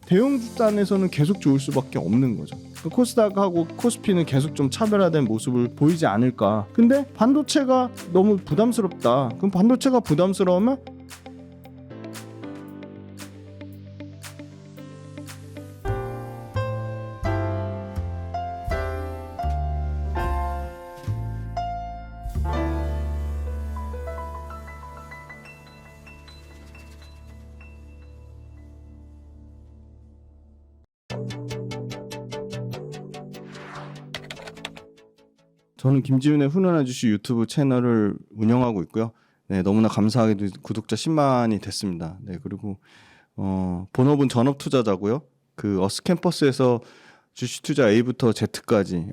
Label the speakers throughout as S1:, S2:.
S1: 대형주단에서는 계속 좋을 수밖에 없는 거죠. 코스닥하고 코스피는 계속 좀 차별화된 모습을 보이지 않을까. 근데 반도체가 너무 부담스럽다. 그럼 반도체가 부담스러우면 저는 김지훈의 훈훈한 주식 유튜브 채널을 운영하고 있고요. 네, 너무나 감사하게도 구독자 10만이 됐습니다. 네, 그리고 본업은 전업 투자자고요. 그 어스캠퍼스에서 주식 투자 A부터 Z까지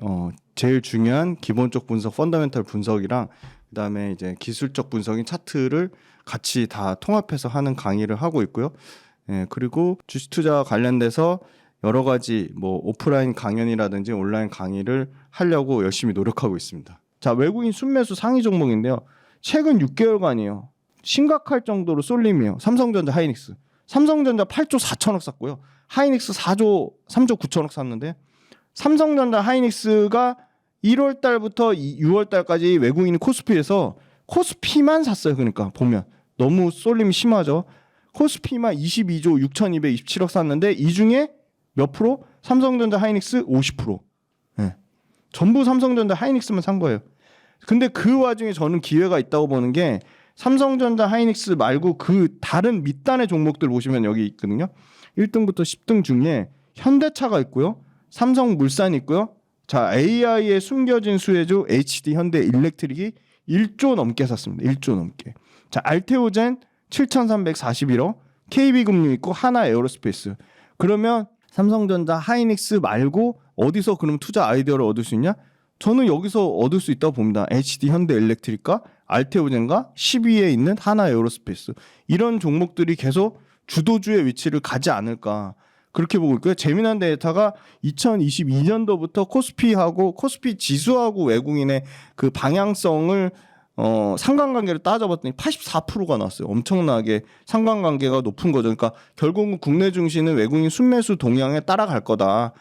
S1: 제일 중요한 기본적 분석, 펀더멘탈 분석이랑 그다음에 이제 기술적 분석인 차트를 같이 다 통합해서 하는 강의를 하고 있고요. 네, 그리고 주식 투자 관련돼서 여러 가지 뭐 오프라인 강연이라든지 온라인 강의를 하려고 열심히 노력하고 있습니다. 자, 외국인 순매수 상위 종목인데요. 최근 6개월간이요. 심각할 정도로 쏠림이에요. 삼성전자, 하이닉스. 삼성전자 8조 4천억 샀고요. 하이닉스 3조 9천억 샀는데 삼성전자, 하이닉스가 1월 달부터 6월 달까지 외국인 코스피에서 코스피만 샀어요. 그러니까 보면 너무 쏠림이 심하죠. 코스피만 22조 6,227억 샀는데 이 중에 몇 프로? 삼성전자, 하이닉스 50%. 네. 전부 삼성전자, 하이닉스만 산 거예요. 근데 그 와중에 저는 기회가 있다고 보는 게 삼성전자, 하이닉스 말고 그 다른 밑단의 종목들 보시면 여기 있거든요. 1등부터 10등 중에 현대차가 있고요. 삼성물산이 있고요. 자, AI의 숨겨진 수혜주 HD 현대 일렉트릭이 1조 넘게 샀습니다. 1조 넘게. 자, 알테오젠 7,341억, KB금융 있고 하나 에어로스페이스. 그러면 삼성전자, 하이닉스 말고 어디서 그럼 투자 아이디어를 얻을 수 있냐? 저는 여기서 얻을 수 있다고 봅니다. HD 현대 일렉트릭과 알테오젠과 10위에 있는 하나 에어로스페이스. 이런 종목들이 계속 주도주의 위치를 가지 않을까. 그렇게 보고 있고요. 재미난 데이터가 2022년도부터 코스피하고 코스피 지수하고 외국인의 그 방향성을 상관관계를 따져봤더니 84%가 나왔어요. 엄청나게 상관관계가 높은 거죠. 그러니까 결국은 국내 증시는 외국인 순매수 동향에 따라갈 거다.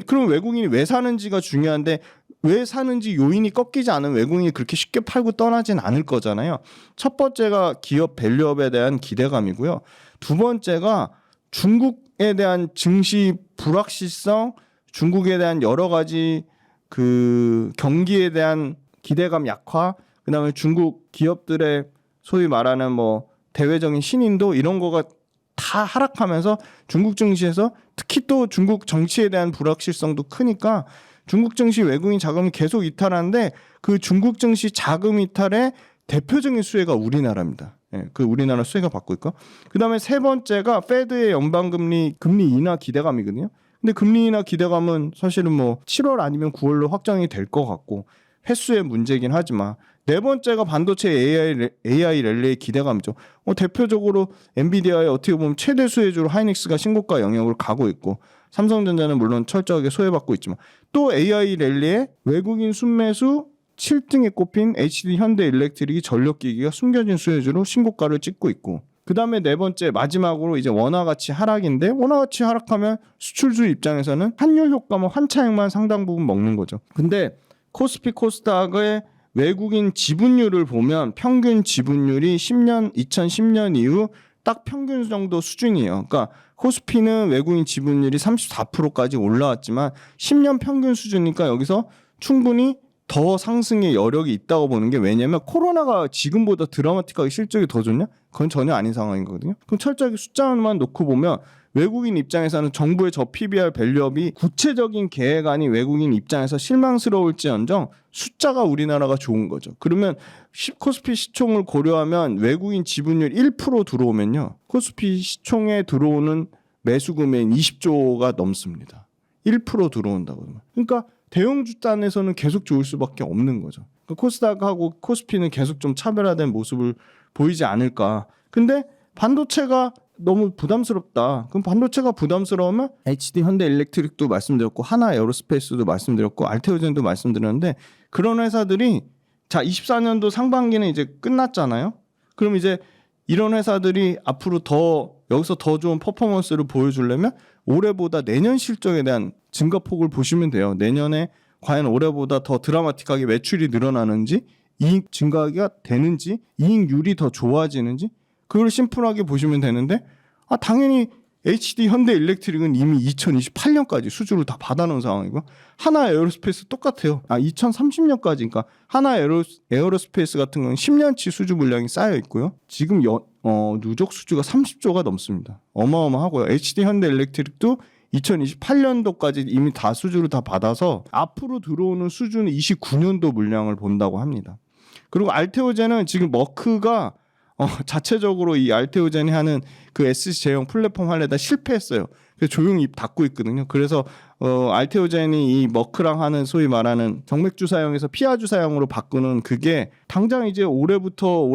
S1: 그럼 외국인이 왜 사는지가 중요한데 왜 사는지 요인이 꺾이지 않은 외국인이 그렇게 쉽게 팔고 떠나진 않을 거잖아요. 첫 번째가 기업 밸류업에 대한 기대감이고요. 두 번째가 중국에 대한 증시 불확실성, 중국에 대한 여러 가지 그 경기에 대한 기대감 약화, 그다음에 중국 기업들의 소위 말하는 뭐 대외적인 신인도 이런 거가 다 하락하면서 중국 증시에서 특히 또 중국 정치에 대한 불확실성도 크니까 중국 증시 외국인 자금이 계속 이탈하는데 그 중국 증시 자금 이탈의 대표적인 수혜가 우리나라입니다. 예, 그 우리나라 수혜가 받고 있고, 그다음에 세 번째가 페드의 연방금리 인하 기대감이거든요. 근데 금리 인하 기대감은 사실은 뭐 7월 아니면 9월로 확정이 될 것 같고 횟수의 문제긴 하지만, 네 번째가 반도체 AI 랠리의 기대감이죠. 대표적으로 엔비디아의 어떻게 보면 최대 수혜주로 하이닉스가 신고가 영역으로 가고 있고, 삼성전자는 물론 철저하게 소외받고 있지만 또 AI 랠리에 외국인 순매수 7등에 꼽힌 HD 현대 일렉트릭이 전력기기가 숨겨진 수혜주로 신고가를 찍고 있고, 그 다음에 네 번째 마지막으로 이제 원화 가치 하락인데, 원화 가치 하락하면 수출주 입장에서는 환율 효과만 환차익만 상당 부분 먹는 거죠. 근데 코스피 코스닥의 외국인 지분율을 보면 평균 지분율이 2010년 이후 딱 평균 정도 수준이에요. 그러니까 코스피는 외국인 지분율이 34%까지 올라왔지만 10년 평균 수준이니까 여기서 충분히 더 상승의 여력이 있다고 보는 게, 왜냐면 코로나가 지금보다 드라마틱하게 실적이 더 좋냐? 그건 전혀 아닌 상황인 거거든요. 그럼 철저하게 숫자만 놓고 보면 외국인 입장에서는 정부의 저 PBR 밸류업이 구체적인 계획안이 외국인 입장에서 실망스러울지언정 숫자가 우리나라가 좋은 거죠. 그러면 코스피 시총을 고려하면 외국인 지분율 1% 들어오면요, 코스피 시총에 들어오는 매수 금액 20조가 넘습니다. 1% 들어온다고. 그러니까 대형주단에서는 계속 좋을 수밖에 없는 거죠. 그러니까 코스닥하고 코스피는 계속 좀 차별화된 모습을 보이지 않을까. 근데 반도체가 너무 부담스럽다. 그럼 반도체가 부담스러우면 HD 현대 일렉트릭도 말씀드렸고 하나 에어로스페이스도 말씀드렸고 알테오젠도 말씀드렸는데, 그런 회사들이 자 24년도 상반기는 이제 끝났잖아요. 그럼 이제 이런 회사들이 앞으로 더 여기서 더 좋은 퍼포먼스를 보여주려면 올해보다 내년 실적에 대한 증가폭을 보시면 돼요. 내년에 과연 올해보다 더 드라마틱하게 매출이 늘어나는지, 이익 증가가 되는지, 이익률이 더 좋아지는지, 그걸 심플하게 보시면 되는데, 당연히 HD 현대일렉트릭은 이미 2028년까지 수주를 다 받아놓은 상황이고, 하나 에어로스페이스 똑같아요. 2030년까지, 그러니까 하나 에어로스페이스 같은 경우는 10년치 수주 물량이 쌓여 있고요. 지금 누적 수주가 30조가 넘습니다. 어마어마하고요. HD 현대일렉트릭도 2028년도까지 이미 다 수주를 다 받아서 앞으로 들어오는 수주는 29년도 물량을 본다고 합니다. 그리고 알테오젠은 지금 머크가 자체적으로 이 알테오젠이 하는 그 SC 제형 플랫폼 하려다 실패했어요. 그래서 조용히 입 닫고 있거든요. 그래서 알테오젠이 이 머크랑 하는 소위 말하는 정맥 주사형에서 피하 주사형으로 바꾸는 그게 당장 이제 올해부터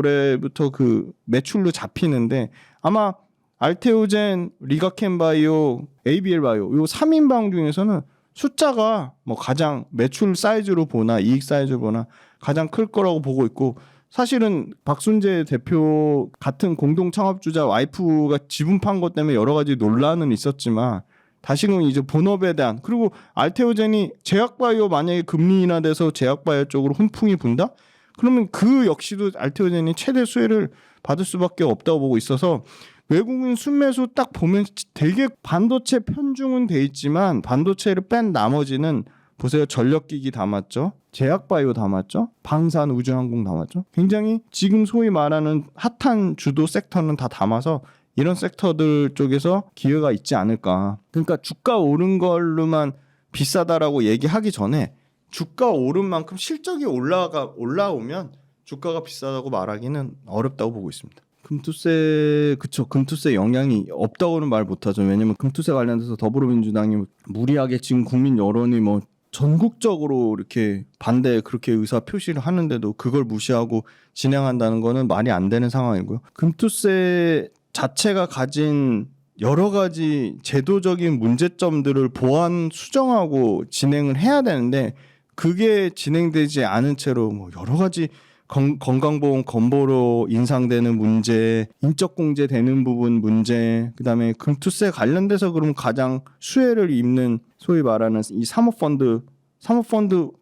S1: 그 매출로 잡히는데, 아마 알테오젠, 리가켄바이오, ABL바이오 요 3인방 중에서는 숫자가 뭐 가장 매출 사이즈로 보나 이익 사이즈로 보나 가장 클 거라고 보고 있고, 사실은 박순재 대표 같은 공동 창업주자 와이프가 지분 판 것 때문에 여러 가지 논란은 있었지만, 다시금 이제 본업에 대한, 그리고 알테오젠이 제약바이오 만약에 금리 인하돼서 제약바이오 쪽으로 훈풍이 분다? 그러면 그 역시도 알테오젠이 최대 수혜를 받을 수밖에 없다고 보고 있어서, 외국인 순매수 딱 보면 되게 반도체 편중은 돼 있지만 반도체를 뺀 나머지는 보세요. 전력기기 담았죠. 제약바이오 담았죠. 방산 우주항공 담았죠. 굉장히 지금 소위 말하는 핫한 주도 섹터는 다 담아서 이런 섹터들 쪽에서 기회가 있지 않을까. 그러니까 주가 오른 걸로만 비싸다라고 얘기하기 전에 주가 오른 만큼 실적이 올라오면 주가가 비싸다고 말하기는 어렵다고 보고 있습니다. 금투세, 그쵸. 금투세 영향이 없다고는 말 못하죠. 왜냐면 금투세 관련돼서 더불어민주당이 무리하게 지금 국민 여론이 뭐 전국적으로 이렇게 반대 그렇게 의사 표시를 하는데도 그걸 무시하고 진행한다는 거는 말이 안 되는 상황이고요. 금투세 자체가 가진 여러 가지 제도적인 문제점들을 보완 수정하고 진행을 해야 되는데, 그게 진행되지 않은 채로 뭐 여러 가지 건강보험 건보로 인상되는 문제, 인적공제 되는 부분 문제, 그다음에 금투세 관련돼서 그러면 가장 수혜를 입는 소위 말하는 이 사모펀드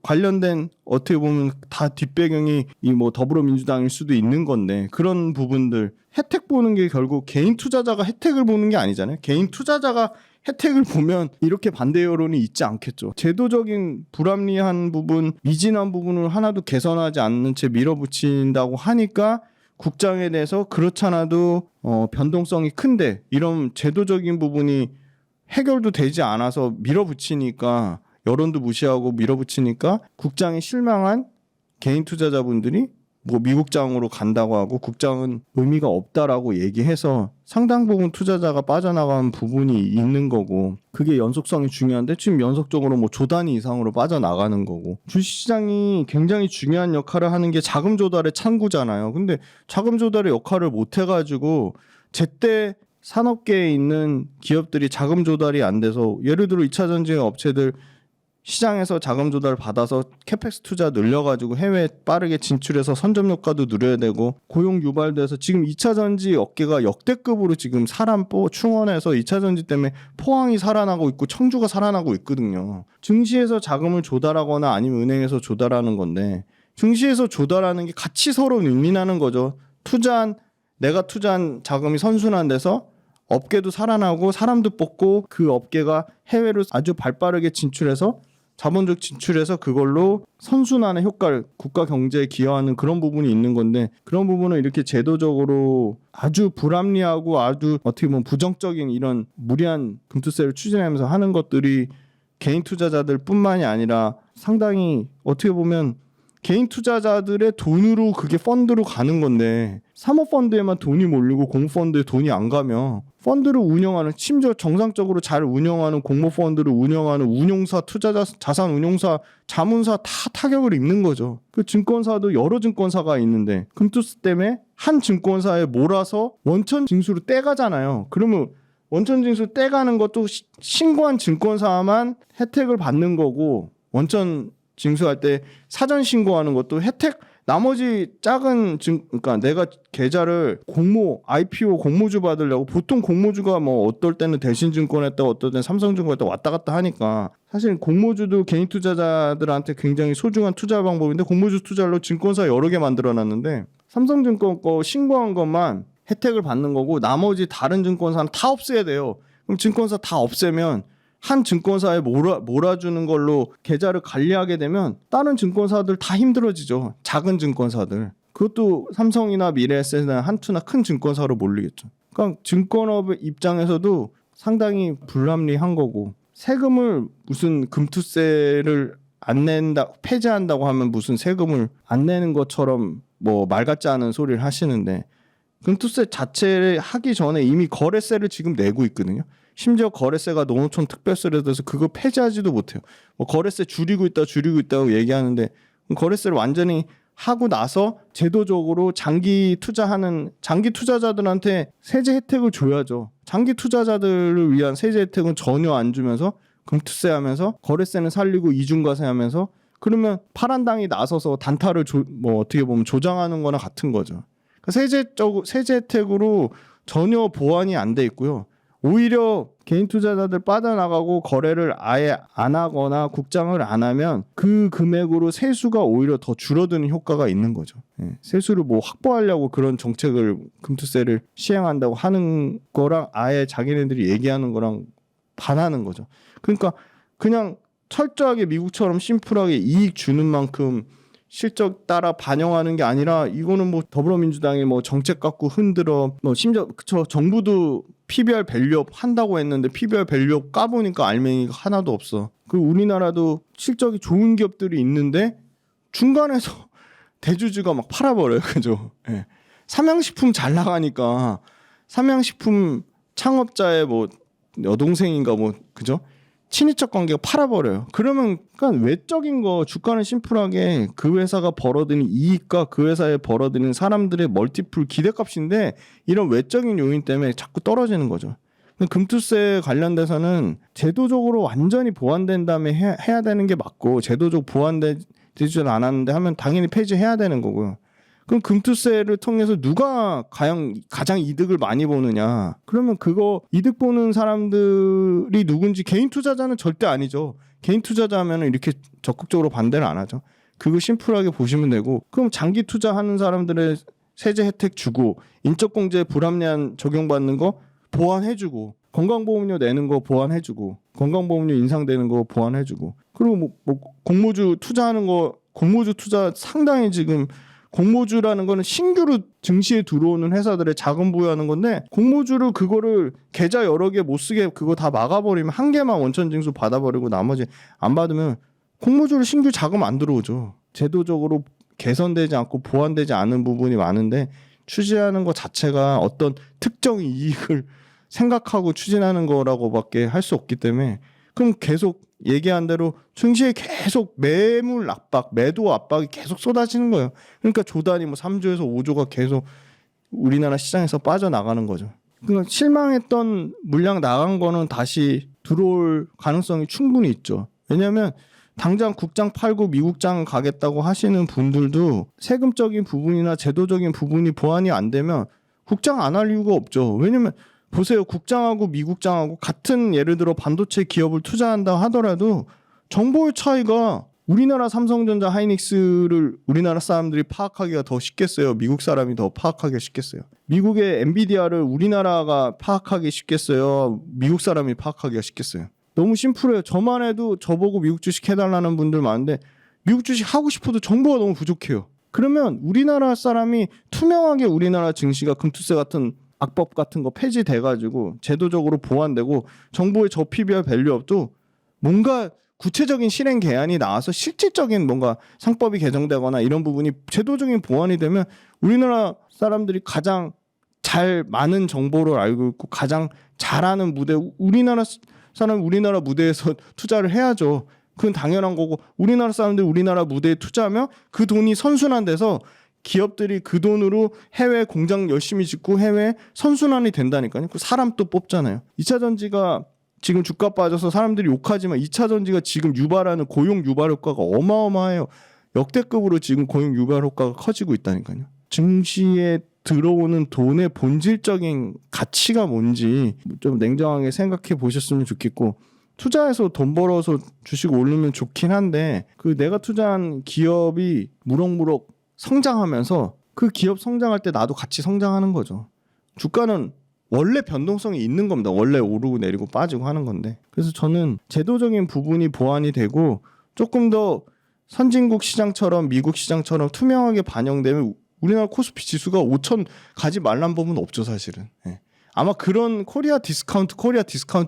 S1: 관련된 어떻게 보면 다 뒷배경이 이 뭐 더불어민주당일 수도 있는 건데, 그런 부분들 혜택 보는 게 결국 개인 투자자가 혜택을 보는 게 아니잖아요. 개인 투자자가 혜택을 보면 이렇게 반대 여론이 있지 않겠죠. 제도적인 불합리한 부분, 미진한 부분을 하나도 개선하지 않는 채 밀어붙인다고 하니까 국장에 대해서 그렇잖아도 변동성이 큰데 이런 제도적인 부분이 해결도 되지 않아서 밀어붙이니까, 여론도 무시하고 밀어붙이니까 국장에 실망한 개인 투자자분들이 뭐 미국장으로 간다고 하고 국장은 의미가 없다라고 얘기해서 상당 부분 투자자가 빠져나간 부분이 있는 거고, 그게 연속성이 중요한데 지금 연속적으로 뭐 조 단위 이상으로 빠져나가는 거고, 주식시장이 굉장히 중요한 역할을 하는 게 자금 조달의 창구잖아요. 근데 자금 조달의 역할을 못 해가지고 제때 산업계에 있는 기업들이 자금 조달이 안 돼서, 예를 들어 2차 전지 업체들 시장에서 자금 조달 받아서 캐펙스 투자 늘려가지고 해외에 빠르게 진출해서 선점 효과도 누려야 되고, 고용 유발돼서 지금 2차 전지 업계가 역대급으로 지금 사람 충원해서 2차 전지 때문에 포항이 살아나고 있고 청주가 살아나고 있거든요. 증시에서 자금을 조달하거나 아니면 은행에서 조달하는 건데, 증시에서 조달하는 게 같이 서로 윈윈하는 거죠. 내가 투자한 자금이 선순환돼서 업계도 살아나고 사람도 뽑고, 그 업계가 해외로 아주 발빠르게 진출해서 자본적 진출해서 그걸로 선순환의 효과를 국가 경제에 기여하는 그런 부분이 있는 건데, 그런 부분을 이렇게 제도적으로 아주 불합리하고 아주 어떻게 보면 부정적인 이런 무리한 금투세를 추진하면서 하는 것들이 개인 투자자들 뿐만이 아니라 상당히 어떻게 보면 개인 투자자들의 돈으로 그게 펀드로 가는 건데, 사모펀드에만 돈이 몰리고 공모펀드에 돈이 안 가면 펀드를 운영하는, 심지어 정상적으로 잘 운영하는 공모펀드를 운영하는 운용사, 투자자, 자산 운용사, 자문사 다 타격을 입는 거죠. 그 증권사도 여러 증권사가 있는데 금투세 때문에 한 증권사에 몰아서 원천 징수로 떼가잖아요. 그러면 원천 징수 떼가는 것도 신고한 증권사만 혜택을 받는 거고, 원천 징수할 때 사전 신고하는 것도 혜택 나머지 작은 그러니까 내가 계좌를 IPO 공모주 받으려고 보통 공모주가 뭐 어떨 때는 대신증권했다 어떨 때는 삼성증권했다 왔다 갔다 하니까 사실 공모주도 개인 투자자들한테 굉장히 소중한 투자 방법인데 공모주 투자로 증권사 여러 개 만들어놨는데 삼성증권 거 신고한 것만 혜택을 받는 거고 나머지 다른 증권사는 다 없애야 돼요. 그럼 증권사 다 없애면 한 증권사에 몰아주는 걸로 계좌를 관리하게 되면 다른 증권사들 다 힘들어지죠. 작은 증권사들. 그것도 삼성이나 미래에셋이나 한투나 큰 증권사로 몰리겠죠. 그러니까 증권업의 입장에서도 상당히 불합리한 거고 세금을 무슨 금투세를 안 낸다 폐지한다고 하면 무슨 세금을 안 내는 것처럼 뭐 말 같지 않은 소리를 하시는데 금투세 자체를 하기 전에 이미 거래세를 지금 내고 있거든요. 심지어 거래세가 농어촌 특별세를 돼서 그거 폐지하지도 못해요. 뭐 거래세 줄이고 있다고 얘기하는데 거래세를 완전히 하고 나서 제도적으로 장기 투자자들한테 세제 혜택을 줘야죠. 장기 투자자들을 위한 세제 혜택은 전혀 안 주면서 금투세 하면서 거래세는 살리고 이중과세 하면서 그러면 파란당이 나서서 단타를 뭐 어떻게 보면 조장하는 거나 같은 거죠. 그러니까 세제 혜택으로 전혀 보완이 안 돼 있고요. 오히려 개인 투자자들 빠져나가고 거래를 아예 안 하거나 국장을 안 하면 그 금액으로 세수가 오히려 더 줄어드는 효과가 있는 거죠. 세수를 뭐 확보하려고 그런 정책을 금투세를 시행한다고 하는 거랑 아예 자기네들이 얘기하는 거랑 반하는 거죠. 그러니까 그냥 철저하게 미국처럼 심플하게 이익 주는 만큼 실적 따라 반영하는 게 아니라 이거는 뭐 더불어민주당이 뭐 정책 갖고 흔들어 뭐 심지어 정부도 PBR 밸류업 한다고 했는데 PBR 밸류업 까보니까 알맹이가 하나도 없어. 그리고 우리나라도 실적이 좋은 기업들이 있는데 중간에서 대주주가 막 팔아버려요. 그죠? 예. 삼양식품 잘 나가니까 삼양식품 창업자의 뭐 여동생인가 뭐 그죠? 친인척 관계가 팔아버려요. 그러면 그러니까 외적인 거 주가는 심플하게 그 회사가 벌어들이는 이익과 그 회사에 벌어들이는 사람들의 멀티플 기대값인데 이런 외적인 요인 때문에 자꾸 떨어지는 거죠. 금투세 관련돼서는 제도적으로 완전히 보완된 다음에 해야 되는 게 맞고 제도적 보완되지 않았는데 하면 당연히 폐지해야 되는 거고요. 그럼 금투세를 통해서 누가 가장 이득을 많이 보느냐? 그러면 그거 이득 보는 사람들이 누군지 개인 투자자는 절대 아니죠. 개인 투자자면 이렇게 적극적으로 반대를 안 하죠. 그거 심플하게 보시면 되고 그럼 장기 투자하는 사람들의 세제 혜택 주고 인적공제 불합리한 적용받는 거 보완해주고 건강보험료 내는 거 보완해주고 건강보험료 인상되는 거 보완해주고 그리고 뭐 공모주 투자하는 거 공모주 투자 상당히 지금 공모주라는 거는 신규로 증시에 들어오는 회사들의 자금 부여하는 건데 공모주를 그거를 계좌 여러 개 못 쓰게 그거 다 막아버리면 한 개만 원천징수 받아버리고 나머지 안 받으면 공모주를 신규 자금 안 들어오죠. 제도적으로 개선되지 않고 보완되지 않은 부분이 많은데 추진하는 것 자체가 어떤 특정 이익을 생각하고 추진하는 거라고밖에 할 수 없기 때문에 그럼 계속 얘기한 대로 증시에 계속 매물 압박, 매도 압박이 계속 쏟아지는 거예요. 그러니까 조단이 뭐 3조에서 5조가 계속 우리나라 시장에서 빠져나가는 거죠. 그러니까 실망했던 물량 나간 거는 다시 들어올 가능성이 충분히 있죠. 왜냐하면 당장 국장 팔고 미국장 가겠다고 하시는 분들도 세금적인 부분이나 제도적인 부분이 보완이 안 되면 국장 안 할 이유가 없죠. 왜냐하면 보세요. 국장하고 미국장하고 같은 예를 들어 반도체 기업을 투자한다 하더라도 정보의 차이가 우리나라 삼성전자 하이닉스를 우리나라 사람들이 파악하기가 더 쉽겠어요. 미국 사람이 더 파악하기가 쉽겠어요. 미국의 엔비디아를 우리나라가 파악하기 쉽겠어요. 미국 사람이 파악하기가 쉽겠어요. 너무 심플해요. 저만 해도 저보고 미국 주식 해달라는 분들 많은데 미국 주식 하고 싶어도 정보가 너무 부족해요. 그러면 우리나라 사람이 투명하게 우리나라 증시가 금투세 같은 악법 같은 거 폐지돼가지고 제도적으로 보완되고 정부의 저 PBR 밸류업도 뭔가 구체적인 실행 개안이 나와서 실질적인 뭔가 상법이 개정되거나 이런 부분이 제도적인 보완이 되면 우리나라 사람들이 가장 잘 많은 정보를 알고 있고 가장 잘하는 무대 우리나라 사람 우리나라 무대에서 투자를 해야죠. 그건 당연한 거고 우리나라 사람들이 우리나라 무대에 투자하면 그 돈이 선순환 돼서 기업들이 그 돈으로 해외 공장 열심히 짓고 해외 선순환이 된다니까요. 그 사람 또 뽑잖아요. 2차 전지가 지금 주가 빠져서 사람들이 욕하지만 2차 전지가 지금 유발하는 고용 유발 효과가 어마어마해요. 역대급으로 지금 고용 유발 효과가 커지고 있다니까요. 증시에 들어오는 돈의 본질적인 가치가 뭔지 좀 냉정하게 생각해 보셨으면 좋겠고, 투자해서 돈 벌어서 주식 오르면 좋긴 한데 그 내가 투자한 기업이 무럭무럭 성장하면서 그 기업 성장할 때 나도 같이 성장하는 거죠. 주가는 원래 변동성이 있는 겁니다. 원래 오르고 내리고 빠지고 하는 건데. 그래서 저는 제도적인 부분이 보완이 되고 조금 더 선진국 시장처럼 미국 시장처럼 투명하게 반영되면 우리나라 코스피 지수가 5천 가지 말란 법은 없죠, 사실은. 예. 아마 그런 코리아 디스카운트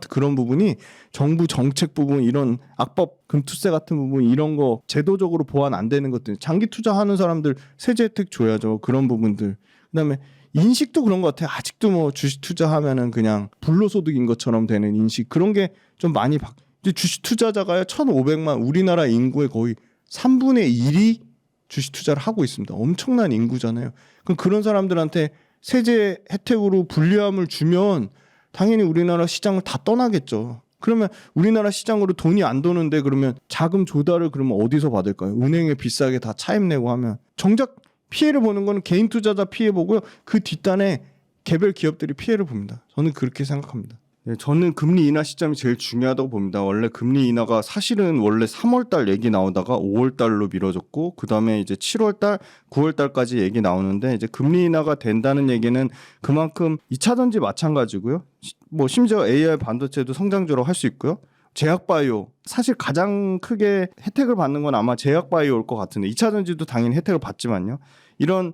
S1: 그런 부분이 정부 정책 부분, 이런 악법 금투세 같은 부분, 이런 거 제도적으로 보완 안 되는 것들, 장기 투자하는 사람들 세제 혜택 줘야죠. 그런 부분들. 그다음에 인식도 그런 것 같아요. 아직도 뭐 주식 투자하면은 그냥 불로소득인 것처럼 되는 인식, 그런 게 좀 많이 이제 주식 투자자가요 1,500만, 우리나라 인구의 거의 3분의 1이 주식 투자를 하고 있습니다. 엄청난 인구잖아요. 그럼 그런 사람들한테 세제 혜택으로 불리함을 주면 당연히 우리나라 시장을 다 떠나겠죠. 그러면 우리나라 시장으로 돈이 안 도는데 그러면 자금 조달을 그러면 어디서 받을까요? 은행에 비싸게 다 차입내고 하면 정작 피해를 보는 거는 개인 투자자 피해 보고요. 그 뒷단에 개별 기업들이 피해를 봅니다. 저는 그렇게 생각합니다. 네, 저는 금리 인하 시점이 제일 중요하다고 봅니다. 원래 금리 인하가 사실은 원래 3월 달 얘기 나오다가 5월 달로 미뤄졌고, 그다음에 이제 7월 달, 9월 달까지 얘기 나오는데, 이제 금리 인하가 된다는 얘기는 그만큼 2차 전지 마찬가지고요. 뭐 심지어 AI 반도체도 성장주로 할 수 있고요. 제약바이오, 사실 가장 크게 혜택을 받는 건 아마 제약바이오일 것 같은데 2차 전지도 당연히 혜택을 받지만요. 이런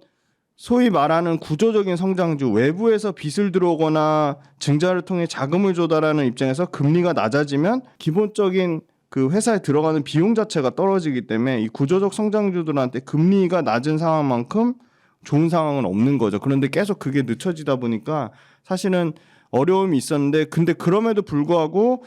S1: 소위 말하는 구조적인 성장주, 외부에서 빚을 들어오거나 증자를 통해 자금을 조달하는 입장에서 금리가 낮아지면 기본적인 그 회사에 들어가는 비용 자체가 떨어지기 때문에 이 구조적 성장주들한테 금리가 낮은 상황만큼 좋은 상황은 없는 거죠. 그런데 계속 그게 늦춰지다 보니까 사실은 어려움이 있었는데, 근데 그럼에도 불구하고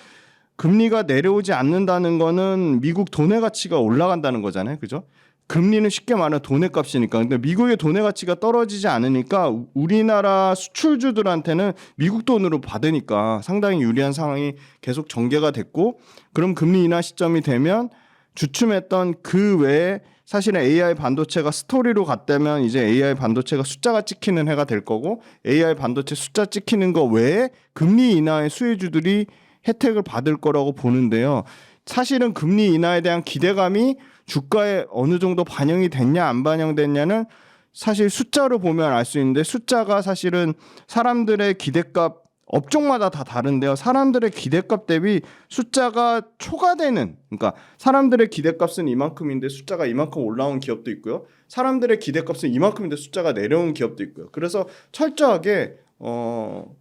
S1: 금리가 내려오지 않는다는 거는 미국 돈의 가치가 올라간다는 거잖아요. 그죠? 금리는 쉽게 말하면 돈의 값이니까. 근데 미국의 돈의 가치가 떨어지지 않으니까 우리나라 수출주들한테는 미국 돈으로 받으니까 상당히 유리한 상황이 계속 전개가 됐고, 그럼 금리 인하 시점이 되면 주춤했던 그 외에 사실은 AI 반도체가 스토리로 갔다면 이제 AI 반도체가 숫자가 찍히는 해가 될 거고, AI 반도체 숫자 찍히는 거 외에 금리 인하의 수혜주들이 혜택을 받을 거라고 보는데요. 사실은 금리 인하에 대한 기대감이 주가에 어느 정도 반영이 됐냐 안 반영됐냐는 사실 숫자로 보면 알 수 있는데, 숫자가 사실은 사람들의 기대값 업종마다 다 다른데요. 사람들의 기대값 대비 숫자가 초과되는, 그러니까 사람들의 기대값은 이만큼인데 숫자가 이만큼 올라온 기업도 있고요. 사람들의 기대값은 이만큼인데 숫자가 내려온 기업도 있고요. 그래서 철저하게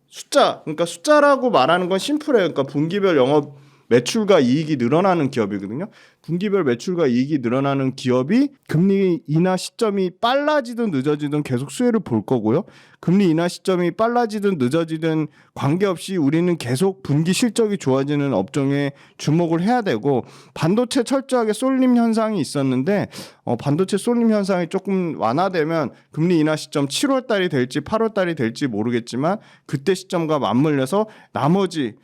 S1: 숫자, 그러니까 숫자라고 말하는 건 심플해요. 그러니까 분기별 영업 매출과 이익이 늘어나는 기업이거든요. 분기별 매출과 이익이 늘어나는 기업이 금리 인하 시점이 빨라지든 늦어지든 계속 수혜를 볼 거고요. 금리 인하 시점이 빨라지든 늦어지든 관계없이 우리는 계속 분기 실적이 좋아지는 업종에 주목을 해야 되고, 반도체 철저하게 쏠림 현상이 있었는데 반도체 쏠림 현상이 조금 완화되면 금리 인하 시점 7월 달이 될지 8월 달이 될지 모르겠지만 그때 시점과 맞물려서 나머지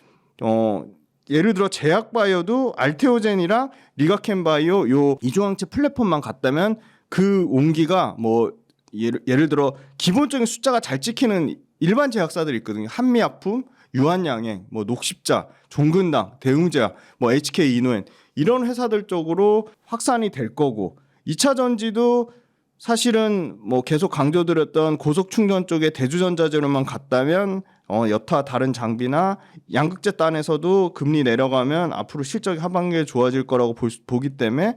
S1: 예를 들어 제약바이오도 알테오젠이랑 리가켄바이오 요 이조항체 플랫폼만 갔다면 그 온기가 뭐 예를 들어 기본적인 숫자가 잘 찍히는 일반 제약사들이 있거든요. 한미약품, 유한양행, 뭐 녹십자, 종근당, 대웅제약, 뭐 HK 이노엔, 이런 회사들 쪽으로 확산이 될 거고, 2차 전지도 사실은 뭐 계속 강조드렸던 고속충전 쪽에 대주전자재로만 갔다면 여타 다른 장비나 양극재 단에서도 금리 내려가면 앞으로 실적이 하반기에 좋아질 거라고 보기 때문에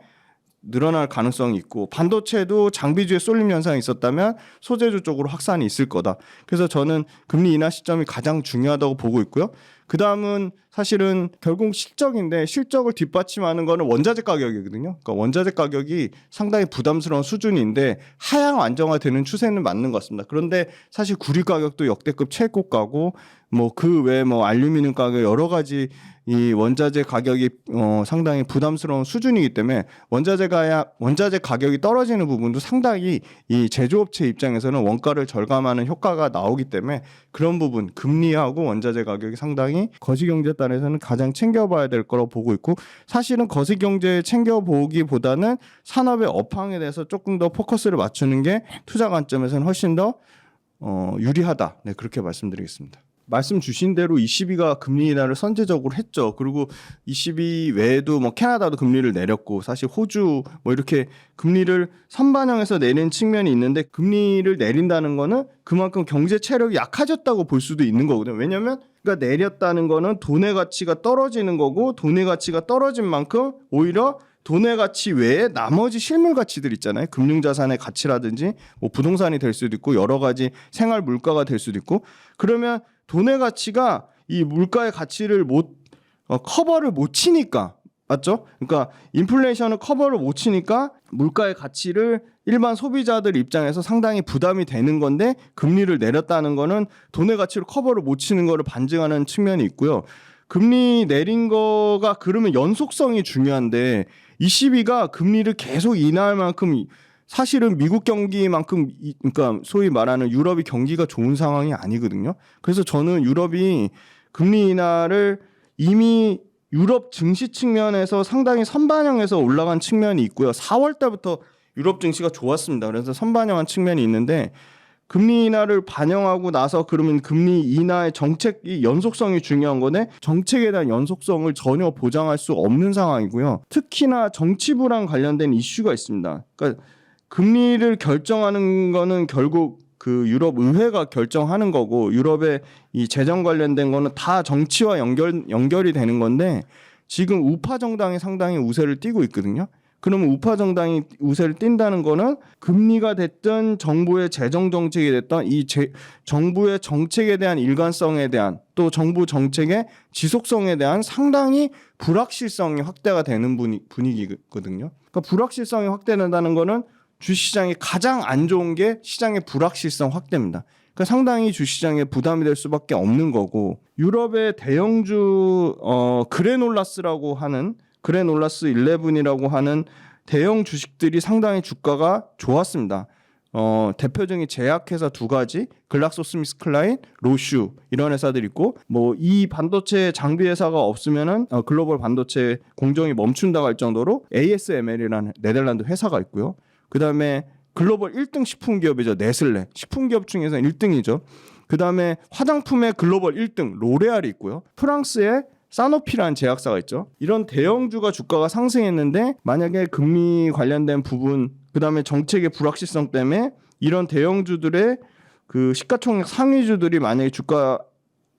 S1: 늘어날 가능성이 있고, 반도체도 장비주에 쏠림 현상이 있었다면 소재주 쪽으로 확산이 있을 거다. 그래서 저는 금리 인하 시점이 가장 중요하다고 보고 있고요. 그 다음은 사실은 결국 실적인데, 실적을 뒷받침하는 거는 원자재 가격이거든요. 그러니까 원자재 가격이 상당히 부담스러운 수준인데 하향 안정화되는 추세는 맞는 것 같습니다. 그런데 사실 구리 가격도 역대급 최고가고, 뭐 그 외에 뭐 알루미늄 가격 여러 가지 이 원자재 가격이 상당히 부담스러운 수준이기 때문에 원자재 가격이 떨어지는 부분도 상당히 이 제조업체 입장에서는 원가를 절감하는 효과가 나오기 때문에 그런 부분 금리하고 원자재 가격이 상당히 거시경제단에서는 가장 챙겨봐야 될 거라고 보고 있고, 사실은 거시경제 챙겨보기보다는 산업의 업황에 대해서 조금 더 포커스를 맞추는 게 투자 관점에서는 훨씬 더 유리하다. 네, 그렇게 말씀드리겠습니다. 말씀 주신 대로 ECB가 금리 인하를 선제적으로 했죠. 그리고 ECB 외에도 뭐 캐나다도 금리를 내렸고, 사실 호주 뭐 이렇게 금리를 선반영해서 내린 측면이 있는데, 금리를 내린다는 거는 그만큼 경제 체력이 약해졌다고 볼 수도 있는 거거든요. 왜냐하면 그러니까 내렸다는 거는 돈의 가치가 떨어지는 거고, 돈의 가치가 떨어진 만큼 오히려 돈의 가치 외에 나머지 실물 가치들 있잖아요. 금융자산의 가치라든지 뭐 부동산이 될 수도 있고 여러 가지 생활 물가가 될 수도 있고, 그러면 돈의 가치가 이 물가의 가치를 커버를 못 치니까, 맞죠? 그러니까 인플레이션을 커버를 못 치니까 물가의 가치를 일반 소비자들 입장에서 상당히 부담이 되는 건데, 금리를 내렸다는 거는 돈의 가치를 커버를 못 치는 거를 반증하는 측면이 있고요. 금리 내린 거가 그러면 연속성이 중요한데, ECB가 금리를 계속 인하할 만큼 사실은 미국 경기만큼 그러니까 소위 말하는 유럽이 경기가 좋은 상황이 아니거든요. 그래서 저는 유럽이 금리 인하를 이미 유럽 증시 측면에서 상당히 선반영해서 올라간 측면이 있고요. 4월 달부터 유럽 증시가 좋았습니다. 그래서 선반영한 측면이 있는데, 금리 인하를 반영하고 나서 그러면 금리 인하의 정책이 연속성이 중요한 거네. 정책에 대한 연속성을 전혀 보장할 수 없는 상황이고요. 특히나 정치부랑 관련된 이슈가 있습니다. 그러니까 금리를 결정하는 거는 결국 그 유럽 의회가 결정하는 거고, 유럽의 이 재정 관련된 거는 다 정치와 연결이 되는 건데, 지금 우파 정당이 상당히 우세를 띠고 있거든요. 그러면 우파 정당이 우세를 띈다는 거는 금리가 됐든 정부의 재정 정책이 됐든 이 정부의 정책에 대한 일관성에 대한, 또 정부 정책의 지속성에 대한 상당히 불확실성이 확대가 되는 분위기거든요. 그러니까 불확실성이 확대된다는 거는 주시장이 가장 안 좋은 게 시장의 불확실성 확대입니다. 그러니까 상당히 주시장에 부담이 될 수밖에 없는 거고, 유럽의 대형주 그레놀라스라고 하는 그레놀라스 11이라고 하는 대형 주식들이 상당히 주가가 좋았습니다. 대표적인 제약회사 두 가지, 글락소스미스클라인, 로슈 이런 회사들이 있고, 뭐 이 반도체 장비 회사가 없으면은 글로벌 반도체 공정이 멈춘다고 할 정도로 ASML이라는 네덜란드 회사가 있고요. 그다음에 글로벌 1등 식품 기업이죠. 네슬레. 식품 기업 중에서 1등이죠. 그다음에 화장품의 글로벌 1등 로레알이 있고요. 프랑스의 사노피라는 제약사가 있죠. 이런 대형주가 주가가 상승했는데, 만약에 금리 관련된 부분, 그다음에 정책의 불확실성 때문에 이런 대형주들의 그 시가총액 상위주들이 만약에 주가